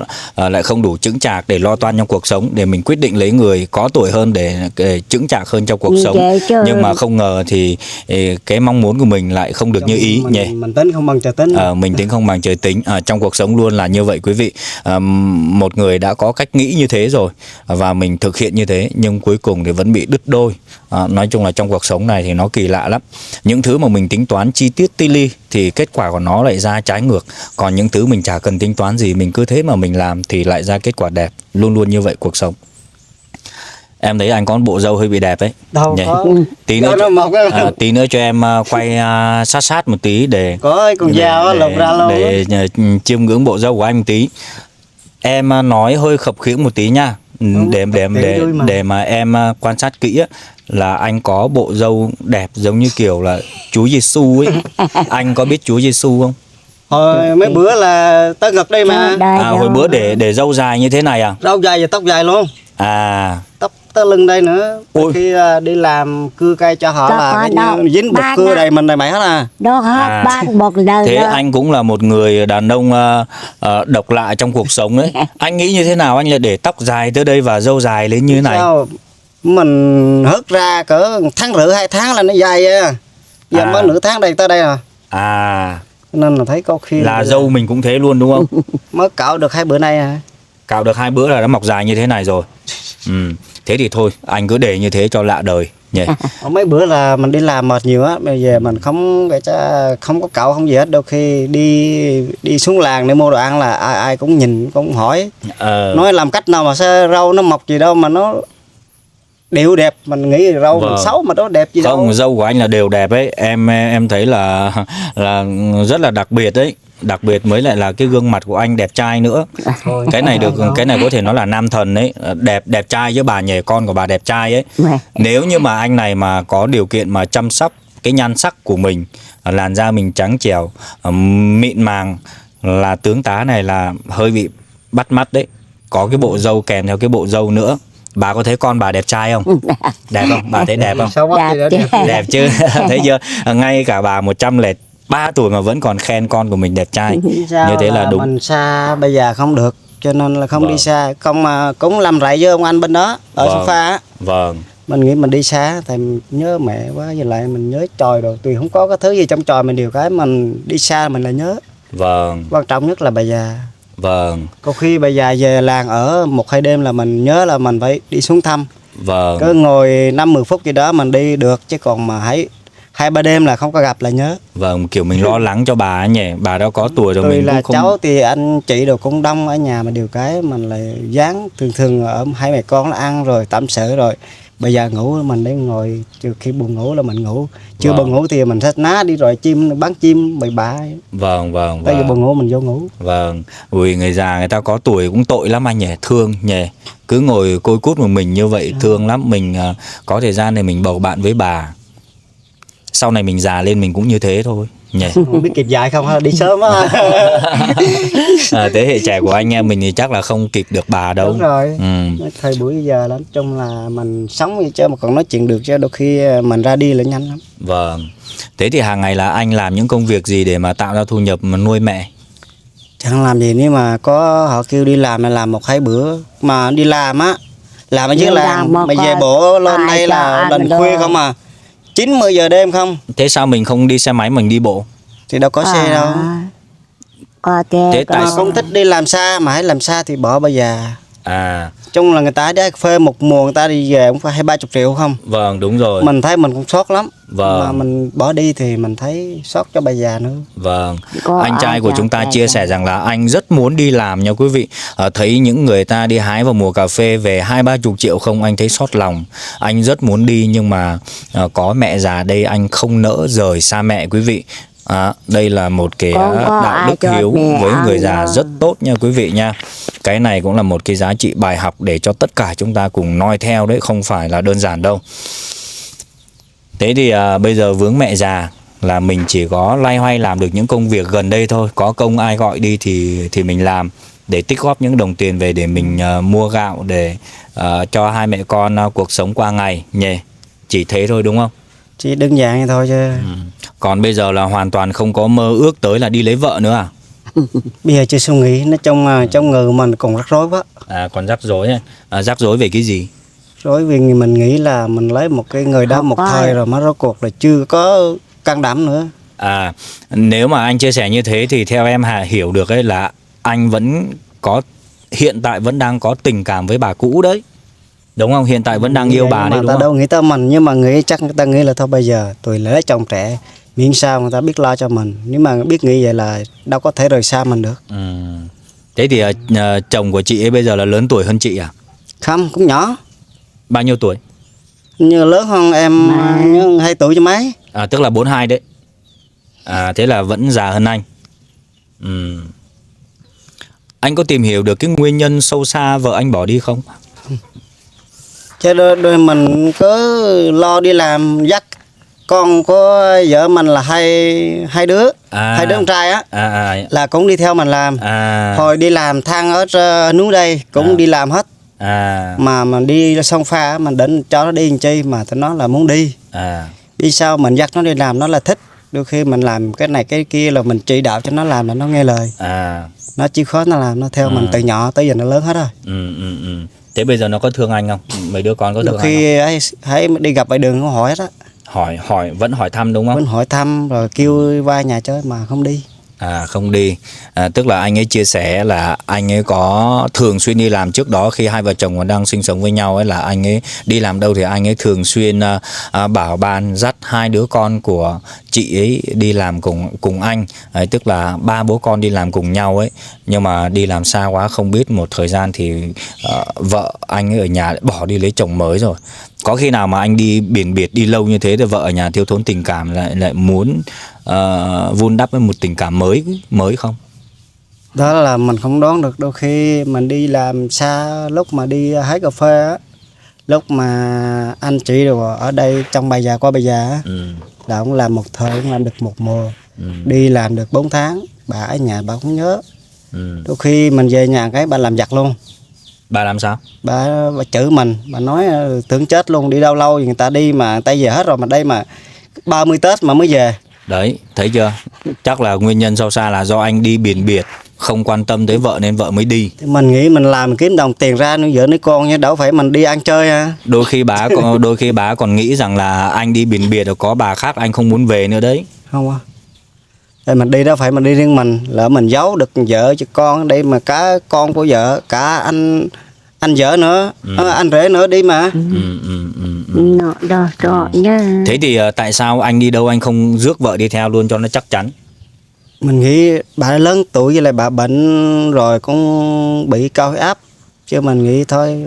lại không đủ chững chạc để lo toan trong cuộc sống, để mình quyết định lấy người có tuổi hơn để chững chạc hơn trong cuộc sống. Nhưng mà không ngờ thì cái mong muốn của mình lại không được như ý nhỉ. Mình tính không bằng trời tính. Mình tính không bằng trời tính. Trong cuộc sống luôn là như vậy quý vị. Một người đã có cách nghĩ như thế rồi và mình thực hiện như thế nhưng cuối cùng thì vẫn bị đứt đôi. Nói chung là trong cuộc sống này thì nó kỳ lạ lắm. Những thứ mà mình tính toán chi tiết ti li thì kết quả của nó lại ra trái ngược. Còn những thứ mình chả cần tính toán gì, mình cứ thế mà mình làm thì lại ra kết quả đẹp. Luôn luôn như vậy cuộc sống. Em thấy anh có một bộ râu hơi bị đẹp ấy. Đâu có. Tí nữa cho em quay sát một tí để có con dao lột ra luôn để chiêm ngưỡng bộ râu của anh một tí. Em nói hơi khập khiễng một tí nha. Để mà em quan sát kỹ á, là anh có bộ râu đẹp giống như kiểu là Chúa Giêsu ấy. Anh có biết Chúa Giêsu không? Hồi mấy bữa là tới ngực đây mà. Hồi bữa để râu dài như thế này à? Râu dài và tóc dài luôn. Tóc tới lưng đây nữa. Khi đi làm cưa cây cho họ là cái dính bột cưa đầy mình này mày hết à. Đó hết bán một lần. Thế anh cũng là một người đàn ông độc lạ trong cuộc sống đấy. Anh nghĩ như thế nào anh lại để tóc dài tới đây và râu dài lên như thế này? Sao? Mình hớt ra cỡ tháng rưỡi 2 tháng là nó dài à. Giờ mới nửa tháng đây tới đây à. Nên là thấy có khi là dâu mình cũng thế luôn đúng không? Mới cạo được 2 bữa nay à. Cạo được 2 bữa là nó mọc dài như thế này rồi. Thế thì thôi anh cứ để như thế cho lạ đời nhỉ. Mấy bữa là mình đi làm mệt nhiều á, bây giờ mình không có cạo không gì hết. Đôi khi đi xuống làng để mua đồ ăn là ai cũng nhìn cũng hỏi, nói làm cách nào mà sao rau nó mọc gì đâu mà nó đều đẹp. Mình nghĩ rau mình xấu mà nó đẹp gì đâu. Không, râu của anh là đều đẹp ấy. Em thấy là rất là đặc biệt đấy. Đặc biệt mới lại là cái gương mặt của anh đẹp trai nữa. Cái này có thể nói là nam thần ấy, đẹp trai chứ bà nhỉ, con của bà đẹp trai ấy. Nếu như mà anh này mà có điều kiện mà chăm sóc cái nhan sắc của mình, làn da mình trắng trẻo, mịn màng, là tướng tá này là hơi bị bắt mắt đấy. Có cái bộ râu kèm theo cái bộ râu nữa. Bà có thấy con bà đẹp trai không? Đẹp không? Bà thấy đẹp không? Đẹp chứ. Thấy chưa? Ngay cả bà 103 tuổi mà vẫn còn khen con của mình đẹp trai. Như thế là đúng. Mình xa bây giờ không được, cho nên là không đi xa. Không mà cũng làm rạy với ông anh bên đó ở Sofa á. Mình nghĩ mình đi xa thì mình nhớ mẹ quá, với lại mình nhớ tròi rồi. Tuy không có cái thứ gì trong tròi mình điều cái mình đi xa mình là nhớ. Quan trọng nhất là bà già. Có khi bà già về làng ở 1-2 đêm là mình nhớ là mình phải đi xuống thăm. Cứ ngồi 5-10 phút gì đó mình đi được, chứ còn mà 2-3 đêm là không có gặp là nhớ. Kiểu mình lo lắng cho bà ấy nhỉ. Bà đã có tuổi rồi. Mình là cũng không... cháu thì anh chị đồ cũng đông ở nhà, mà điều cái mình là dán thường ở hai mẹ con nó ăn rồi tắm sở rồi. Bây giờ ngủ mình để ngồi, trừ khi buồn ngủ là mình ngủ. Chưa buồn ngủ thì mình sẽ ná đi rồi chim bán chim bậy bạ. Bây giờ buồn ngủ mình vô ngủ. Ui, người già người ta có tuổi cũng tội lắm anh nhỉ, thương nhỉ. Cứ ngồi côi cút một mình như vậy thương lắm. Mình có thời gian để mình bầu bạn với bà. Sau này mình già lên mình cũng như thế thôi nhỉ. Không biết kịp dài không, đi sớm á. Thế hệ trẻ của anh em mình thì chắc là không kịp được bà đâu. Đúng rồi. Thời buổi giờ nói chung là mình sống như chứ mà còn nói chuyện được, chứ đôi khi mình ra đi là nhanh lắm. Thế thì hàng ngày là anh làm những công việc gì để mà tạo ra thu nhập mà nuôi mẹ? Chẳng làm gì, nếu mà có họ kêu đi làm là làm 1-2 bữa. Mà đi làm á, làm ở dưới làng mà về bộ lên đây là lần khuya không à, 9-10 giờ đêm không. Thế sao mình không đi xe máy mình đi bộ? Thì đâu có xe đâu. Thế tại sao không thích đi làm xa, mà hãy làm xa thì bỏ bây giờ. Chung là người ta đi phê một mùa người ta đi về cũng phải 20-30 triệu không. Đúng rồi. Mình thấy mình cũng sót lắm. Mà mình bỏ đi thì mình thấy sót cho bà già nữa. Anh trai của chúng ta chia sẻ rằng là anh rất muốn đi làm nha quý vị. Thấy những người ta đi hái vào mùa cà phê về 20-30 triệu không, anh thấy xót lòng. Anh rất muốn đi nhưng mà có mẹ già đây anh không nỡ rời xa mẹ quý vị. Đây là một cái đạo đức hiếu với người già rất tốt nha quý vị nha. Cái này cũng là một cái giá trị bài học để cho tất cả chúng ta cùng noi theo đấy, không phải là đơn giản đâu. Thế thì bây giờ vướng mẹ già là mình chỉ có loay hoay làm được những công việc gần đây thôi. Có công ai gọi đi thì mình làm để tích góp những đồng tiền về để mình mua gạo để cho hai mẹ con cuộc sống qua ngày nhỉ. Chỉ thế thôi đúng không? Chỉ đơn giản vậy thôi chứ. Còn bây giờ là hoàn toàn không có mơ ước tới là đi lấy vợ nữa à? Bây giờ chưa suy nghĩ, nói chung trong người mình còn rắc rối quá. Còn rắc rối rắc rối về cái gì? Rối vì mình nghĩ là mình lấy một cái người đó Không một phải. thời rồi mà rốt cuộc là chưa có can đảm nữa. Nếu mà anh chia sẻ như thế thì theo em hiểu được ấy là anh vẫn có, hiện tại vẫn đang có tình cảm với bà cũ đấy, đúng không? Hiện tại vẫn đang yêu bà đấy, mà đúng ta không? đâu nghĩ tới mình, nhưng mà nghĩ chắc người ta nghĩ là thôi bây giờ tôi lấy chồng trẻ miễn sao người ta biết lo cho mình, nếu mà biết nghĩ vậy là đâu có thể rời xa mình được. Thế thì chồng của chị ấy bây giờ là lớn tuổi hơn chị à? Không, cũng nhỏ, Bao nhiêu tuổi? như lớn hơn em 2 tuổi chứ mấy. Tức là 42 đấy. Thế là vẫn già hơn anh. Anh có tìm hiểu được cái nguyên nhân sâu xa vợ anh bỏ đi không? Chứ đôi mình cứ lo đi làm dắt con của vợ mình là hai đứa con trai á, là cũng đi theo mình làm. Hồi đi làm than ở núi đây cũng đi làm hết. Mà đi sông pha á, mình định cho nó đi làm chi mà tụi nó là muốn đi. Đi sau mình dắt nó đi làm nó là thích. Đôi khi mình làm cái này cái kia là mình chỉ đạo cho nó làm là nó nghe lời. Nó chịu khó nó làm, nó theo mình từ nhỏ tới giờ nó lớn hết rồi. Thế bây giờ nó có thương anh không? Mấy đứa con có thương anh không? Đôi khi thấy đi gặp ngoài đường nó hỏi hết á. Vẫn hỏi thăm đúng không? Vẫn hỏi thăm rồi kêu qua nhà chơi mà không đi. Không đi. Tức là anh ấy chia sẻ là anh ấy có thường xuyên đi làm, trước đó khi hai vợ chồng còn đang sinh sống với nhau ấy, là anh ấy đi làm đâu thì anh ấy thường xuyên bảo ban dắt hai đứa con của chị ấy đi làm cùng anh. Tức là ba bố con đi làm cùng nhau ấy, nhưng mà đi làm xa quá, không biết một thời gian thì vợ anh ấy ở nhà lại bỏ đi lấy chồng mới rồi. Có khi nào mà anh đi biển biệt đi lâu như thế thì vợ ở nhà thiếu thốn tình cảm lại muốn vun đắp với một tình cảm mới không? Đó là mình không đoán được. Đôi khi mình đi làm xa, lúc mà đi hái cà phê á, lúc mà anh chị rồi ở đây trong Bà Già qua Bà Già á, là cũng làm một thời, cũng làm được một mùa. Đi làm được 4 tháng, bà ở nhà bà cũng nhớ. Đôi khi mình về nhà cái bà làm giặt luôn. Bà làm sao? Bà chửi mình, bà nói tưởng chết luôn, đi đâu lâu người ta đi mà người ta về hết rồi, mà đây mà 30 Tết mà mới về. Đấy, thấy chưa? Chắc là nguyên nhân sâu xa là do anh đi biển biệt, không quan tâm tới vợ nên vợ mới đi. Thì mình nghĩ mình làm kiếm đồng tiền ra nuôi vợ nuôi con chứ đâu phải mình đi ăn chơi ha. Đôi khi bà còn nghĩ rằng là anh đi biển biệt rồi có bà khác anh không muốn về nữa đấy. Không à. Đây mình đi đâu phải mình đi riêng mình, lỡ mình giấu được vợ cho con, đây mà cả con của vợ, cả anh vợ nữa, anh rể nữa đi mà. Thế thì tại sao anh đi đâu anh không rước vợ đi theo luôn cho nó chắc chắn? Mình nghĩ bà lớn tuổi với lại bà bệnh rồi cũng bị cao huyết áp, chứ mình nghĩ thôi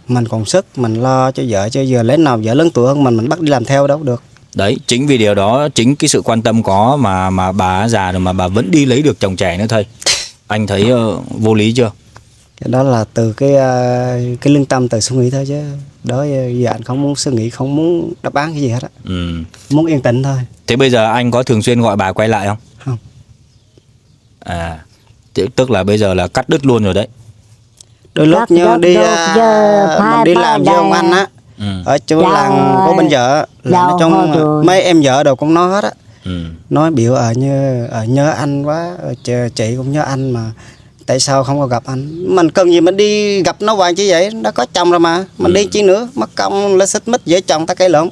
mình còn sức mình lo cho vợ, chứ giờ lấy nào vợ lớn tuổi hơn mình bắt đi làm theo đâu được. Đấy, chính vì điều đó, chính cái sự quan tâm có mà bà già rồi mà bà vẫn đi lấy được chồng trẻ nữa thôi. Anh thấy vô lý chưa? Cái đó là từ cái lương tâm, từ suy nghĩ thôi, chứ đó giờ anh không muốn suy nghĩ, không muốn đáp án cái gì hết á. Muốn yên tĩnh thôi. Thế bây giờ anh có thường xuyên gọi bà quay lại không? Không. Tức là bây giờ là cắt đứt luôn rồi đấy. Đôi lúc như đi mình đi làm với ông anh á, ở chỗ làng của bên vợ là nói chung mấy em vợ đồ cũng nói hết á. Nói biểu nhớ anh quá, chị cũng nhớ anh mà tại sao không có gặp anh. Mình cần gì mình đi gặp nó hoài chứ vậy, nó có chồng rồi mà mình đi chi nữa, mất công lên xích mích dễ chồng ta cãi lộn.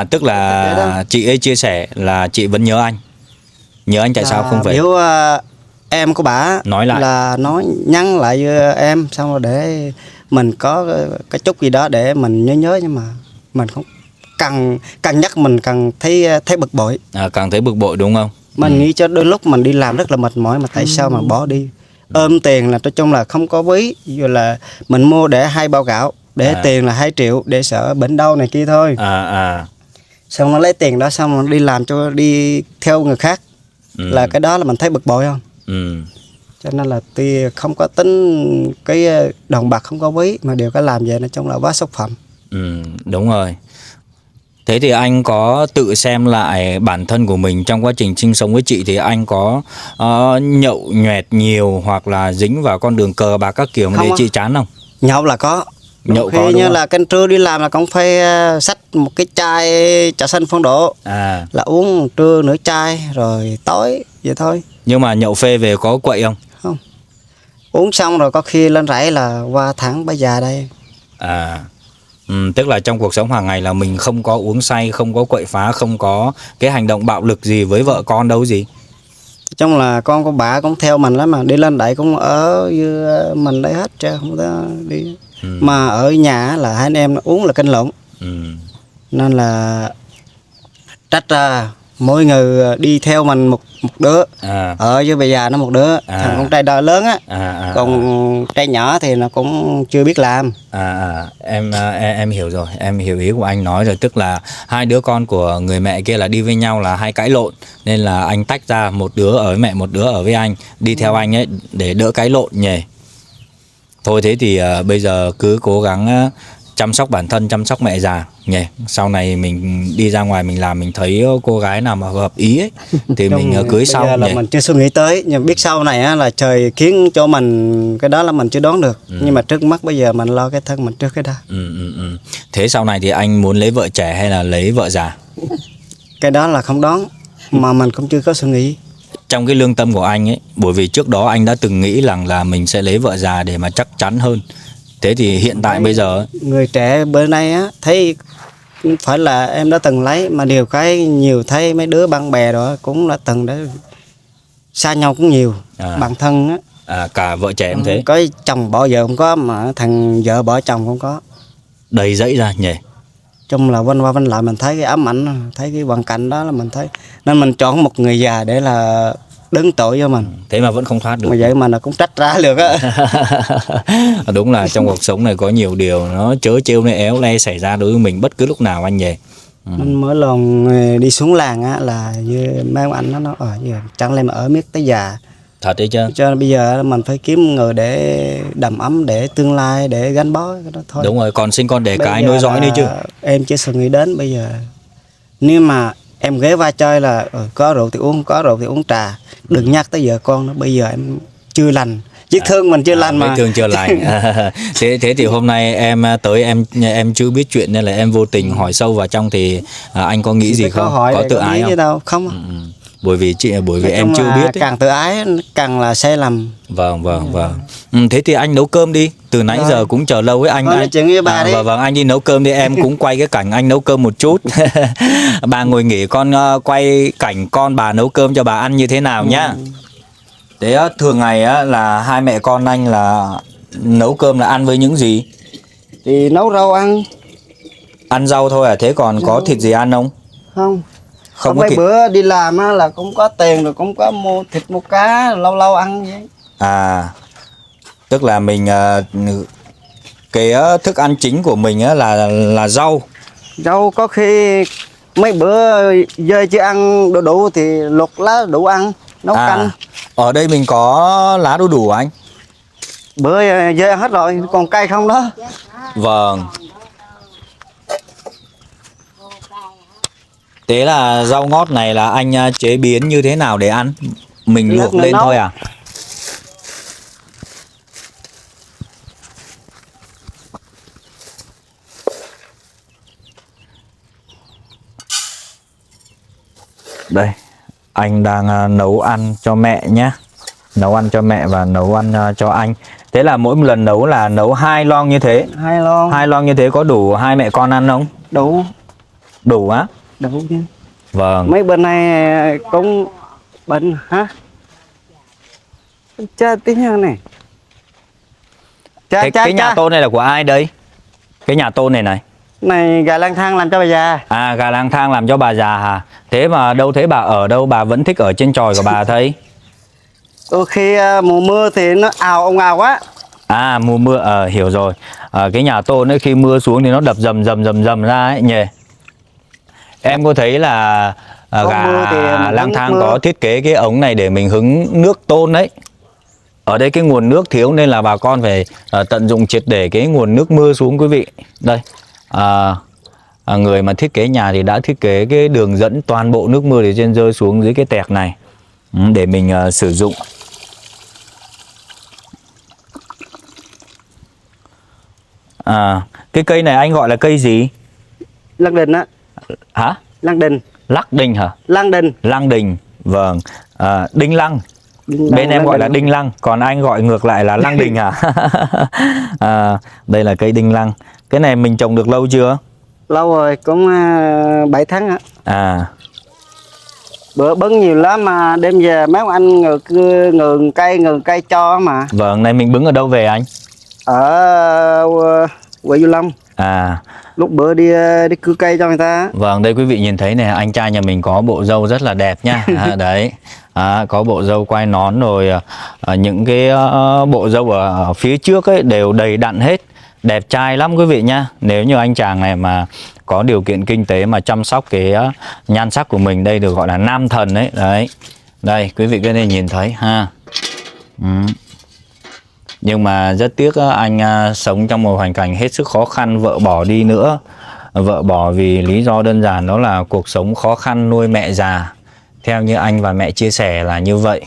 Tức là chị ấy chia sẻ là chị vẫn nhớ anh tại sao không về? Biểu em của bà nói lại là nói nhắn lại với em, xong rồi để mình có cái chút gì đó để mình nhớ, nhưng mà mình không càng nhắc mình càng thấy bực bội. Càng thấy bực bội đúng không? Mình nghĩ cho đôi lúc mình đi làm rất là mệt mỏi mà tại sao mà bỏ đi. Ôm tiền là nói chung là không có ví, rồi là mình mua để 2 bao gạo, để tiền là 2 triệu để sợ bệnh đau này kia thôi. Xong nó lấy tiền đó xong nó đi làm cho đi theo người khác. Là cái đó là mình thấy bực bội không? Cho nên là tuy không có tính cái đồng bạc không có ví, mà đều có làm vậy nói chung là quá xúc phạm. Đúng rồi. Thế thì anh có tự xem lại bản thân của mình trong quá trình sinh sống với chị thì anh có nhậu nhoẹt nhiều hoặc là dính vào con đường cờ bạc các kiểu để chị chán không? Nhậu là có. Nhậu khi có đúng như không? là canh trưa đi làm là cũng phải xách một cái chai trà xanh phong độ À, là uống trưa nửa chai rồi tối vậy thôi. nhưng mà nhậu phê về có quậy không? Không, uống xong rồi có khi lên rẫy là qua thẳng bây giờ đây. À, tức là trong cuộc sống hàng ngày là mình không có uống say, không có quậy phá, không có cái hành động bạo lực gì với vợ con đâu gì. Trong là con của bà cũng theo mình lắm, mà đi lên đẩy cũng ở với mình đấy hết chứ không có đi. Mà ở nhà là hai anh em uống là canh lộn, nên là trách ra mỗi người đi theo mình một đứa. Ở với bây giờ nó một đứa, thằng con trai đời lớn á, còn trai nhỏ thì nó cũng chưa biết làm. Em hiểu rồi, em hiểu ý của anh nói rồi, tức là hai đứa con của người mẹ kia là đi với nhau là hay cãi lộn, nên là anh tách ra, một đứa ở với mẹ, một đứa ở với anh, đi theo anh ấy để đỡ cãi lộn nhỉ. Thôi thế thì bây giờ cứ cố gắng chăm sóc bản thân, chăm sóc mẹ già nhỉ. Sau này mình đi ra ngoài mình làm, mình thấy cô gái nào mà hợp ý ấy thì mình cưới sau giờ là nhỉ. mình chưa suy nghĩ tới, nhưng biết sau này á, là trời khiến cho mình cái đó là mình chưa đoán được. Nhưng mà trước mắt bây giờ mình lo cái thân mình trước cái đó. Thế sau này thì anh muốn lấy vợ trẻ hay là lấy vợ già? Cái đó là không đoán, mà mình cũng chưa có suy nghĩ. Trong cái lương tâm của anh ấy, bởi vì trước đó anh đã từng nghĩ rằng là mình sẽ lấy vợ già để mà chắc chắn hơn. Thế thì hiện tại bây giờ người trẻ bữa nay á, thấy phải là em đã từng lấy, mà điều cái nhiều thấy mấy đứa bạn bè đó cũng là từng đã xa nhau cũng nhiều. Bản thân á, cả vợ trẻ cũng thế, có chồng bỏ vợ không có, mà thằng vợ bỏ chồng không có, đầy dẫy ra nhỉ. chung là quanh qua quanh lại mình thấy cái ám ảnh, thấy cái hoàn cảnh đó là mình thấy, nên mình chọn một người già để là đứng tội cho mình. Thế mà vẫn không thoát được. Mà vậy mà nó cũng trách ra được á. Đúng là trong cuộc sống này có nhiều điều nó trớ trêu, nó éo le xảy ra đối với mình bất cứ lúc nào anh nhỉ. Nên mỗi lần đi xuống làng á là như mấy ông anh nó nói chẳng lẽ mà ở miết tới già. Thật đấy chứ. Cho nên bây giờ mình phải kiếm người để đầm ấm, để tương lai, để gắn bó cái đó thôi. Đúng rồi, còn sinh con đẻ Bây cái giờ nối dõi nữa chứ. Em chưa suy nghĩ đến bây giờ. Nếu mà em ghé va chơi là có rượu thì uống, có rượu thì uống trà. Đừng nhắc tới vợ con nữa, bây giờ em chưa lành. Vết thương mình chưa lành mà. Vết thương chưa lành. Thế thì hôm nay em tới, em chưa biết chuyện nên là em vô tình hỏi sâu vào trong, thì anh có nghĩ gì không? Có tự ái không? Đâu? Không. Bởi vì em chưa biết ấy. Càng tự ái càng là sai lầm. Vâng. Thế thì anh nấu cơm đi, từ nãy giờ cũng chờ lâu với anh. Nói chuyện với bà đi. Vâng, anh đi nấu cơm đi, em cũng quay cái cảnh anh nấu cơm một chút. Bà ngồi nghỉ, con quay cảnh con bà nấu cơm cho bà ăn như thế nào nhá. Thế thường ngày á là hai mẹ con anh là nấu cơm là ăn với những gì? Thì nấu rau ăn. Ăn rau thôi à? Thế còn có thịt gì ăn không? Không. Không có mấy thịt. bữa đi làm á là cũng có tiền rồi, cũng có mua thịt mua cá, lâu lâu ăn vậy. Tức là mình cái thức ăn chính của mình á là rau. Rau có khi mấy bữa dơi chưa ăn đủ đủ thì luộc lá đủ ăn, nấu canh. Ở đây mình có lá đu đủ anh. Bữa dơi ăn hết rồi, còn cay không đó. Vâng. Thế là rau ngót này là anh chế biến như thế nào để ăn? Mình luộc lên thôi à? Đây, anh đang nấu ăn cho mẹ nhé. Nấu ăn cho mẹ và nấu ăn cho anh. Thế là mỗi một lần nấu là nấu 2 lon như thế. 2 lon. 2 lon như thế có đủ hai mẹ con ăn không? Đủ. Đủ á? Đủ chứ. Vâng. Mấy bên này cũng bệnh hả? Cha tiếng hơn này. Cái nhà tôn này là của ai đây? Cái nhà tôn này. Này gà lang thang làm cho bà già. Gà lang thang làm cho bà già hả? Thế mà đâu thấy bà ở đâu, bà vẫn thích ở trên chòi của bà thấy? Đôi khi mùa mưa thì nó ào quá. Mùa mưa, hiểu rồi. Cái nhà tôn ấy khi mưa xuống thì nó đập rầm ra ấy nhỉ. Em có thấy là gà lang thang có thiết kế cái ống này để mình hứng nước tôn đấy. Ở đây cái nguồn nước thiếu nên là bà con phải tận dụng triệt để cái nguồn nước mưa xuống quý vị. Đây, người mà thiết kế nhà thì đã thiết kế cái đường dẫn toàn bộ nước mưa từ trên rơi xuống dưới cái tẹt này để mình sử dụng. Cái cây này anh gọi là cây gì? Lăng đình á. Hả? Lăng đình. Lắc đình hả? Lăng đình. Lăng đình, vâng. Đinh lăng. Đinh Bên lăng, em gọi là đình. đinh lăng, còn anh gọi ngược lại là lăng đình hả? Đây là cây đinh lăng. Cái này mình trồng được lâu chưa? Lâu rồi, cũng 7 tháng á. Bữa bứng nhiều lắm mà đêm về mấy ông anh ngừng cây cho mà. Vâng, này mình bứng ở đâu về anh? Ở Quế Du Lâm. Lúc bữa đi cưa cây cho người ta. Vâng, đây quý vị nhìn thấy này, anh trai nhà mình có bộ râu rất là đẹp nha. Đấy, có bộ râu quai nón rồi, những cái bộ râu ở phía trước ấy đều đầy đặn hết, đẹp trai lắm quý vị nha. Nếu như anh chàng này mà có điều kiện kinh tế mà chăm sóc cái nhan sắc của mình, đây được gọi là nam thần đấy. Đấy, đây quý vị có thể nhìn thấy ha. Nhưng mà rất tiếc anh sống trong một hoàn cảnh hết sức khó khăn, vợ bỏ đi nữa. Vợ bỏ vì lý do đơn giản đó là cuộc sống khó khăn nuôi mẹ già. Theo như anh và mẹ chia sẻ là như vậy.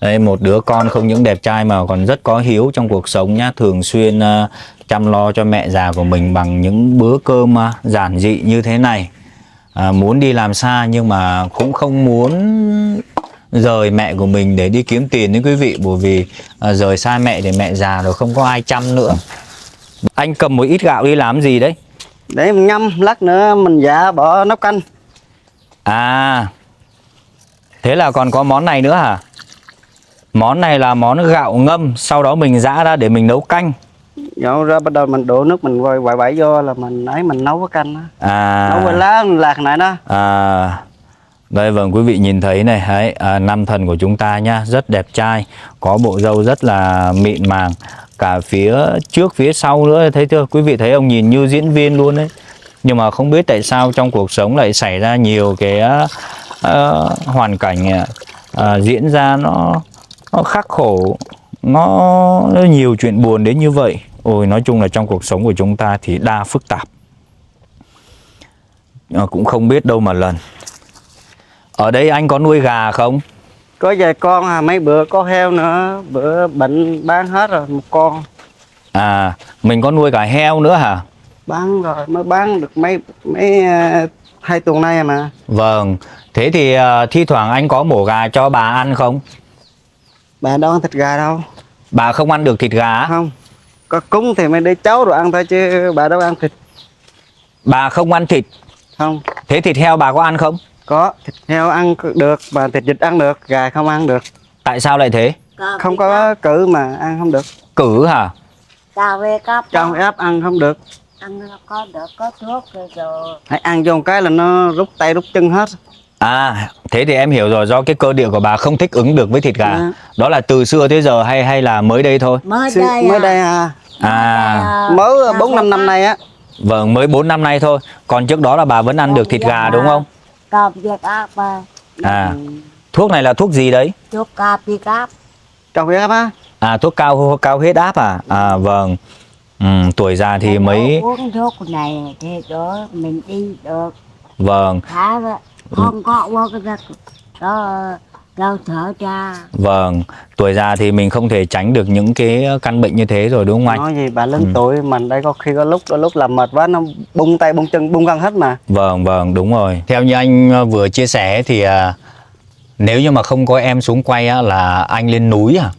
Đây, một đứa con không những đẹp trai mà còn rất có hiếu trong cuộc sống nhá. Thường xuyên chăm lo cho mẹ già của mình bằng những bữa cơm giản dị như thế này. Muốn đi làm xa nhưng mà cũng không muốn rời mẹ của mình để đi kiếm tiền đấy quý vị. Bởi vì rời xa mẹ để mẹ già rồi không có ai chăm nữa. Anh cầm một ít gạo đi làm gì đấy? Để mình ngâm, lát nữa mình bỏ nấu canh. Thế là còn có món này nữa hả? Món này là món gạo ngâm, sau đó mình giã ra để mình nấu canh. Dạo ra bắt đầu mình đổ nước mình quậy quậy vô là mình nấu cái canh đó. Nấu với lá lạc này đó. Đây vâng, quý vị nhìn thấy này, đấy, nam thần của chúng ta nhá, rất đẹp trai, có bộ râu rất là mịn màng, cả phía trước phía sau nữa, thấy chưa? Quý vị thấy ông nhìn như diễn viên luôn đấy. Nhưng mà không biết tại sao trong cuộc sống lại xảy ra nhiều cái hoàn cảnh diễn ra nó khắc khổ, nó nhiều chuyện buồn đến như vậy. Ôi, nói chung là trong cuộc sống của chúng ta thì đa phức tạp, cũng không biết đâu mà lần. Ở đây anh có nuôi gà không? Có vài con mấy bữa có heo nữa, bữa bệnh bán hết rồi một con. Mình có nuôi cả heo nữa hả? Bán rồi, mới bán được mấy 2 tuần nay mà. Vâng, thế thì thi thoảng anh có mổ gà cho bà ăn không? Bà đâu ăn thịt gà đâu. Bà không ăn được thịt gà? Không, có cúng thì mấy đứa cháu rồi ăn thôi chứ bà đâu ăn thịt. Bà không ăn thịt? Không. Thế thịt heo bà có ăn không? Có, thịt heo ăn được, mà thịt vịt ăn được, gà không ăn được. Tại sao lại thế? Không có cử mà ăn không được. Cử hả? Trong ép ăn không được. Ăn có được, có thuốc rồi. Hãy ăn vô một cái là nó rút tay rút chân hết. Thế thì em hiểu rồi, do cái cơ địa của bà không thích ứng được với thịt gà. Đó là từ xưa tới giờ hay là mới đây thôi? Mới đây mới 4-5 năm nay á. Vâng, mới 4 năm nay thôi. Còn trước đó là bà vẫn ăn được thịt gà đúng không? Thuốc này là thuốc gì đấy? Thuốc cao huyết áp. Cao huyết áp á? Thuốc cao huyết áp à? Vâng. Tuổi già thì mới uống thuốc này thì đó mình đi được. Vâng. Không có uống cái đau thở ra. Vâng, tuổi già thì mình không thể tránh được những cái căn bệnh như thế rồi đúng không anh? Nói gì bà lớn tuổi mình đây có khi có lúc làm mệt quá nó bung tay bung chân bung gân hết mà. Vâng, đúng rồi. Theo như anh vừa chia sẻ thì nếu như mà không có em xuống quay là anh lên núi à?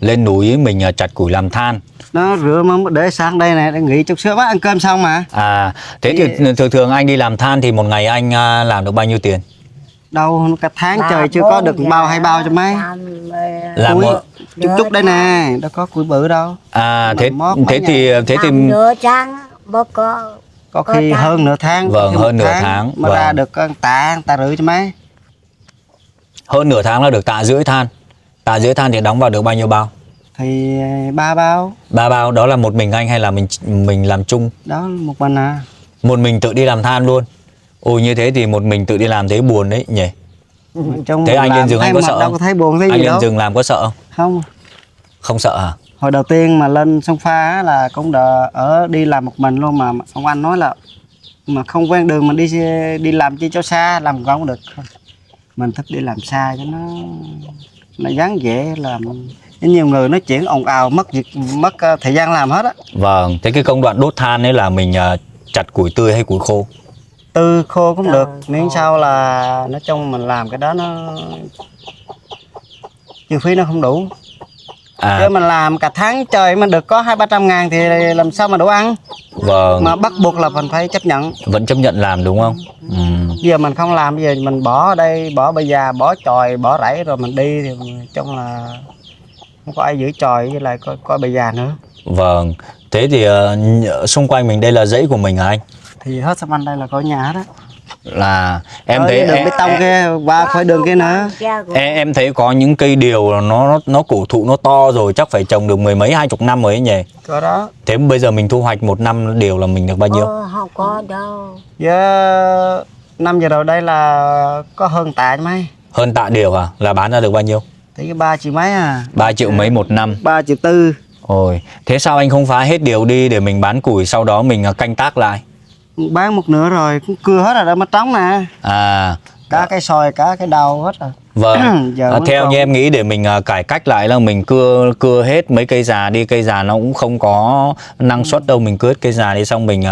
Lên núi mình chặt củi làm than. Nó rửa mà để sang đây này để nghỉ chút xíu bác ăn cơm xong mà. Thế thì thường anh đi làm than thì một ngày anh làm được bao nhiêu tiền? Đâu cả tháng trời chưa có được bao 2 bao cho mấy. Làm chút đây nè, đâu có củi bự đâu. Thế thì nửa tháng có khi hơn nửa tháng. Vâng, hơn nửa tháng mới ra được tạ rưỡi cho mấy. Hơn nửa tháng là được tạ rưỡi than. Tạ rưỡi than thì đóng vào được bao nhiêu bao? Thì 3 bao. 3 bao đó là một mình anh hay là mình làm chung? Đó một mình à. Một mình tự đi làm than luôn. Ôi như thế thì một mình tự đi làm thấy buồn đấy nhỉ. Thế anh lên rừng anh có sợ không? Thấy buồn thấy anh gì lên đâu. rừng làm có sợ không? Không. Không sợ hả? Hồi đầu tiên mà lên sông Pha là cũng ở đi làm một mình luôn, mà ông anh nói là mà không quen đường mình đi làm chi cho xa, làm không được. Mình thích đi làm xa cho nó vắng vẻ, làm nhiều người nói chuyện ồn ào mất thời gian làm hết á. Vâng, thế cái công đoạn đốt than ấy là mình chặt củi tươi hay củi khô? Tươi khô cũng được, miễn sao là nói chung mình làm cái đó nó chi phí nó không đủ. Chứ mình làm cả tháng trời mình được có 200-300 ngàn thì làm sao mà đủ ăn. Vâng. Mà bắt buộc là mình phải chấp nhận. Vẫn chấp nhận làm đúng không? Bây giờ mình không làm, bây giờ mình bỏ ở đây, bỏ bây giờ, bỏ chòi, bỏ rẫy rồi mình đi thì trong là không có ai giữ chòi với lại coi bây giờ nữa. Vâng, thế thì xung quanh mình đây là dãy của mình hả anh? Thì hết xung quanh đây là có nhà đó. Là em thấy đường bê tông kia qua khỏi đường kia nữa. Em thấy có những cây điều nó cổ thụ nó to rồi, chắc phải trồng được 10 mấy 20 năm rồi ấy nhỉ? Có đó. Thế bây giờ mình thu hoạch một năm điều là mình được bao nhiêu? Không có đâu. Năm giờ đầu đây là có hơn tạ mấy. Hơn tạ điều à? Là bán ra được bao nhiêu? Thì cái 3 triệu mấy à. 3 triệu mấy một năm? 3 triệu tư. Ôi, thế sao anh không phá hết điều đi để mình bán củi, sau đó mình canh tác lại? Bán một nửa rồi, cũng cưa hết rồi đó, mất trống nè. Cả cái sòi, cả cái đầu hết rồi. Vâng, theo như em nghĩ để mình cải cách lại là mình cưa hết mấy cây già đi, cây già nó cũng không có năng suất đâu, mình cưa hết cây già đi xong mình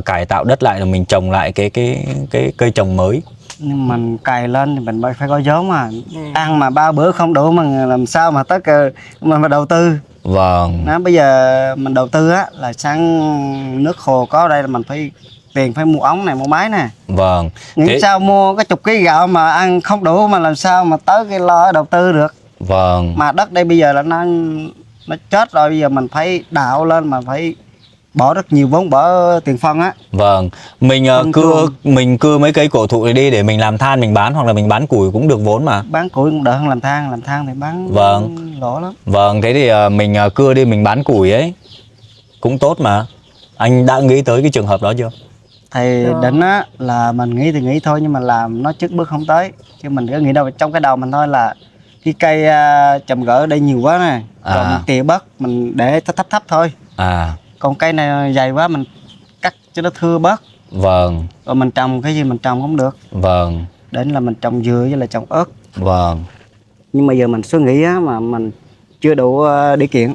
cải tạo đất lại rồi mình trồng lại cái cây trồng mới. Nhưng mình cày lên thì mình phải có giống mà. Ăn mà 3 bữa không đủ mà làm sao mà tất cả mình phải đầu tư. Vâng. Đó, bây giờ mình đầu tư á là sang nước hồ có ở đây là mình phải tiền phải mua ống này, mua máy nè. Vâng. Nghĩ sao mua cái chục ký gạo mà ăn không đủ mà làm sao mà tới cái lo đầu tư được. Vâng. Mà đất đây bây giờ là nó chết rồi, bây giờ mình phải đào lên mà phải bỏ rất nhiều vốn, bỏ tiền phân á. Vâng, mình cưa mấy cây cổ thụ này đi để mình làm than mình bán, hoặc là mình bán củi cũng được vốn mà. Bán củi cũng đỡ hơn làm than thì bán lỗ lắm. Vâng, thế thì mình cưa đi mình bán củi ấy cũng tốt mà. Anh đã nghĩ tới cái trường hợp đó chưa? Thì định á là mình nghĩ thì nghĩ thôi, nhưng mà làm nó trước bước không tới. Chứ mình cứ nghĩ đâu trong cái đầu mình thôi là cái cây chầm gỡ ở đây nhiều quá nè, rồi mình tỉa bớt, mình để thấp thôi. Còn cây này dày quá mình cắt cho nó thưa bớt. Vâng. Rồi mình trồng cái gì mình trồng cũng được. Vâng. Đến là mình trồng dừa với là trồng ớt. Vâng. Nhưng mà giờ mình suy nghĩ á, mà mình chưa đủ điều kiện.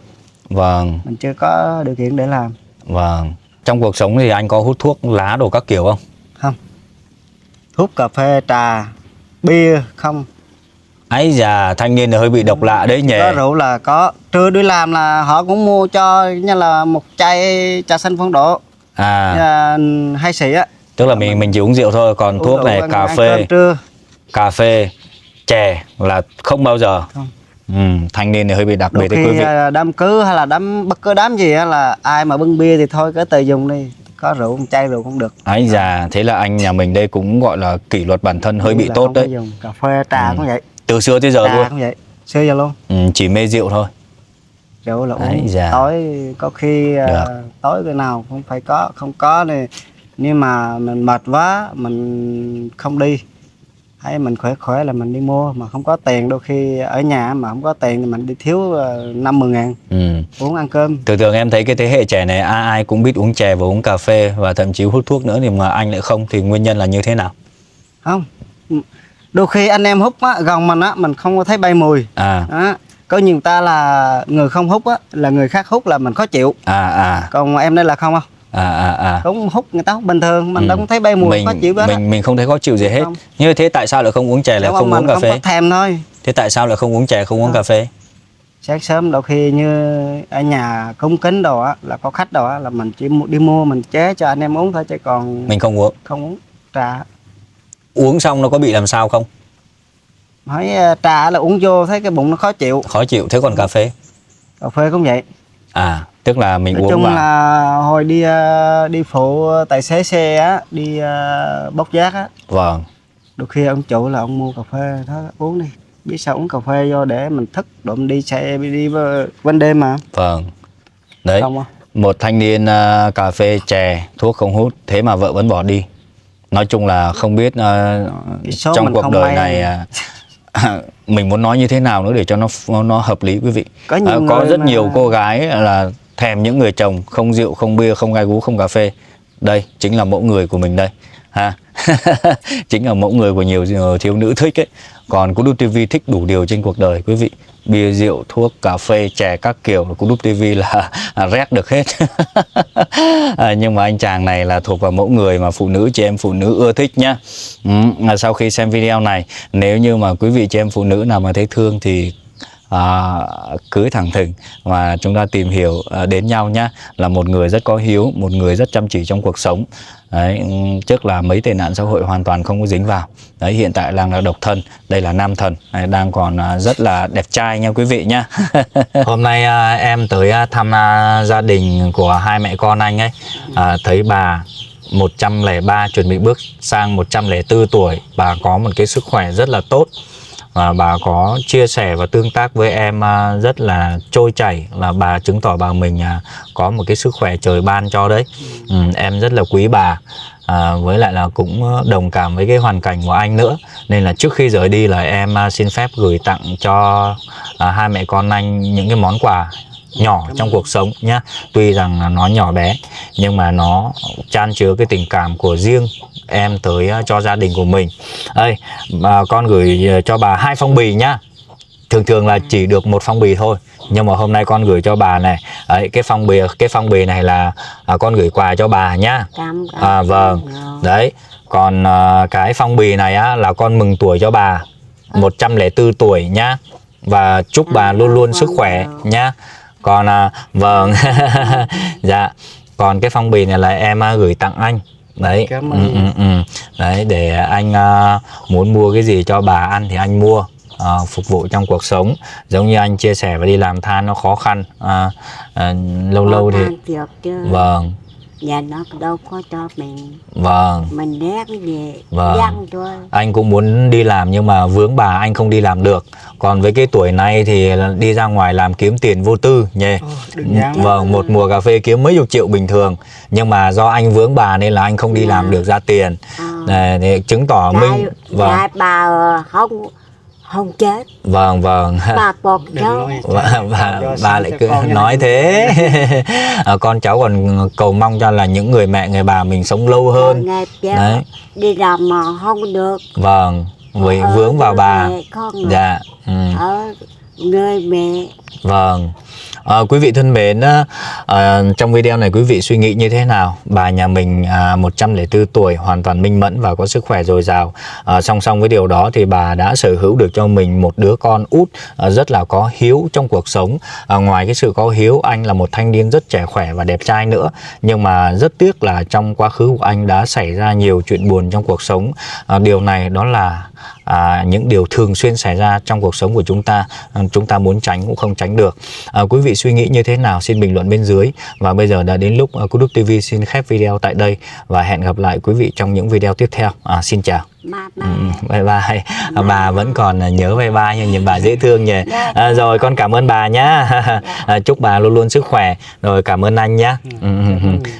Vâng. Mình chưa có điều kiện để làm. Vâng. Trong cuộc sống thì anh có hút thuốc lá đồ các kiểu không? Không. Hút cà phê, trà, bia không. Ấy già, thanh niên là hơi bị độc lạ đấy nhỉ. Có rượu là có. Trưa đi làm là họ cũng mua cho như là một chai trà xanh Phong Độ. 2 xị á. Tức là mình chỉ uống rượu thôi, còn thuốc này, cà phê, chè là không bao giờ. Không. Thanh niên này hơi bị đặc biệt đấy quý vị. Đám cưới hay là bất cứ đám gì á là ai mà bưng bia thì thôi cứ tự dùng đi. Có rượu, một chai rượu cũng được. Ấy già, thế là anh nhà mình đây cũng gọi là kỷ luật bản thân hơi bị tốt đấy. Dùng. Cà phê, trà cũng vậy. Từ xưa tới giờ trà luôn. Cũng vậy. Xưa giờ luôn. Chỉ mê rượu thôi. Rượu là uống tối, có khi tối cái nào cũng phải có, không có này. Nhưng mà mình mệt quá, mình không đi. Hay mình khỏe là mình đi mua, mà không có tiền, đôi khi ở nhà mà không có tiền thì mình đi thiếu 5-10 ngàn uống ăn cơm. Thường em thấy cái thế hệ trẻ này ai cũng biết uống chè và uống cà phê và thậm chí hút thuốc nữa, thì mà anh lại không, thì nguyên nhân là như thế nào? Không, đôi khi anh em hút á, gần mình á, mình không có thấy bay mùi. Đó. Có nhiều ta là người không hút á, là người khác hút là mình khó chịu. Còn em đây là không không? Cũng hút, người ta hút bình thường, mình đâu có thấy bay mùi khó chịu hết. Mình không thấy khó chịu gì hết. Không. Như thế tại sao lại không uống chè, lại không uống cà phê? Không có thèm thôi. Thế tại sao lại không uống chè, không uống cà phê? Sáng sớm đôi khi như ở nhà cúng kính đồ á, là có khách đồ á, là mình chỉ đi mua mình chế cho anh em uống thôi, chứ còn mình không uống. Không uống trà. Uống xong nó có bị làm sao không? Hỏi trà là uống vô thấy cái bụng nó khó chịu. Khó chịu. Thế còn cà phê? Cà phê cũng vậy. Tức là mình nói uống chung vào. là hồi đi phụ tài xế xe á, đi bốc vác á. Vâng. Đôi khi ông chủ là ông mua cà phê đó uống đi. Biết sao uống cà phê vô để mình thức, để mình đi xe đi ban đêm mà. Vâng. Đấy. Không. Một thanh niên cà phê, chè, thuốc không hút, thế mà vợ vẫn bỏ đi. Nói chung là không biết trong cuộc đời này mình muốn nói như thế nào nữa để cho nó hợp lý quý vị. Có rất nhiều cô gái là thèm những người chồng không rượu, không bia, không gai gú, không cà phê. Đây chính là mẫu người của mình đây ha. Chính là mẫu người của nhiều thiếu nữ thích ấy. Còn Cú Đúc TV thích đủ điều trên cuộc đời quý vị. Bia rượu, thuốc, cà phê, chè các kiểu Cú Đúc TV là rét được hết. Nhưng mà anh chàng này là thuộc vào mẫu người mà phụ nữ, chị em phụ nữ ưa thích nhá. Sau khi xem video này, nếu như mà quý vị chị em phụ nữ nào mà thấy thương thì cưới thẳng thừng và chúng ta tìm hiểu đến nhau nhá. Là một người rất có hiếu, một người rất chăm chỉ trong cuộc sống. Đấy, trước là mấy tệ nạn xã hội hoàn toàn không có dính vào. Đấy, hiện tại là độc thân, đây là nam thần, đang còn rất là đẹp trai nha quý vị nhá. Hôm nay em tới thăm gia đình của hai mẹ con anh ấy, thấy bà 103 chuẩn bị bước sang 104 tuổi, bà có một cái sức khỏe rất là tốt. Và bà có chia sẻ và tương tác với em rất là trôi chảy, là bà chứng tỏ bà mình có một cái sức khỏe trời ban cho đấy. Em rất là quý bà, với lại là cũng đồng cảm với cái hoàn cảnh của anh nữa. Nên là trước khi rời đi là em xin phép gửi tặng cho hai mẹ con anh những cái món quà nhỏ trong cuộc sống nhá. Tuy rằng là nó nhỏ bé nhưng mà nó chan chứa cái tình cảm của riêng em tới cho gia đình của mình. Đây, con gửi cho bà 2 phong bì nhá. Thường thường là chỉ được 1 phong bì thôi, nhưng mà hôm nay con gửi cho bà này. Đấy, cái phong bì này là con gửi quà cho bà nhá. Vâng. Đấy, còn cái phong bì này á là con mừng tuổi cho bà 104 tuổi nhá. Và chúc bà luôn luôn sức khỏe nhá. Còn vâng. Dạ. Còn cái phong bì này là em gửi tặng anh. Đấy. Đấy, để anh muốn mua cái gì cho bà ăn thì anh mua, phục vụ trong cuộc sống. Giống như anh chia sẻ và đi làm than nó khó khăn, lâu lâu thì vâng, nhà nó đâu có cho mình ghét cái gì, vâng. thôi. Anh cũng muốn đi làm nhưng mà vướng bà anh không đi làm được. Còn với cái tuổi này thì đi ra ngoài làm kiếm tiền vô tư nhỉ. Vâng, một mùa cà phê kiếm mấy chục triệu bình thường. Nhưng mà do anh vướng bà nên là anh không đi làm được ra tiền. Để chứng tỏ mình bà không chết. Vâng. Bà bột cháu. Bà lại cứ nói thế. Con cháu còn cầu mong cho là những người mẹ người bà mình sống lâu hơn. Đấy. Đi làm mà không được. Vâng, vì vướng vào bà. Dạ. Ở người mẹ. Vâng. Quý vị thân mến, trong video này quý vị suy nghĩ như thế nào? Bà nhà mình 104 tuổi, hoàn toàn minh mẫn và có sức khỏe dồi dào. Song song với điều đó thì bà đã sở hữu được cho mình một đứa con út rất là có hiếu trong cuộc sống. Ngoài cái sự có hiếu, anh là một thanh niên rất trẻ khỏe và đẹp trai nữa. Nhưng mà rất tiếc là trong quá khứ của anh đã xảy ra nhiều chuyện buồn trong cuộc sống. Điều này đó là những điều thường xuyên xảy ra trong cuộc sống của chúng ta muốn tránh cũng không tránh được. Quý vị suy nghĩ như thế nào xin bình luận bên dưới. Và bây giờ đã đến lúc Cú Đúc TV xin khép video tại đây và hẹn gặp lại quý vị trong những video tiếp theo. Xin chào. Bye bye. Bà vẫn còn nhớ bye bye nhưng nhìn bà dễ thương nhỉ. Rồi con cảm ơn bà nhá. Chúc bà luôn luôn sức khỏe. Rồi cảm ơn anh nhá.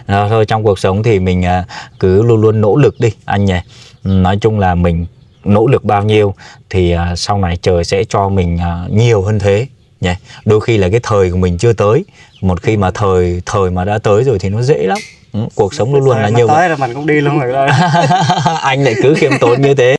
Thôi trong cuộc sống thì mình cứ luôn luôn nỗ lực đi anh nhỉ. Nói chung là mình nỗ lực bao nhiêu thì sau này trời sẽ cho mình nhiều hơn thế nhỉ. Đôi khi là cái thời của mình chưa tới, một khi mà thời mà đã tới rồi thì nó dễ lắm. Cuộc sống luôn luôn là như vậy. Tới là mình cũng đi luôn rồi. Anh lại cứ khiêm tốn như thế.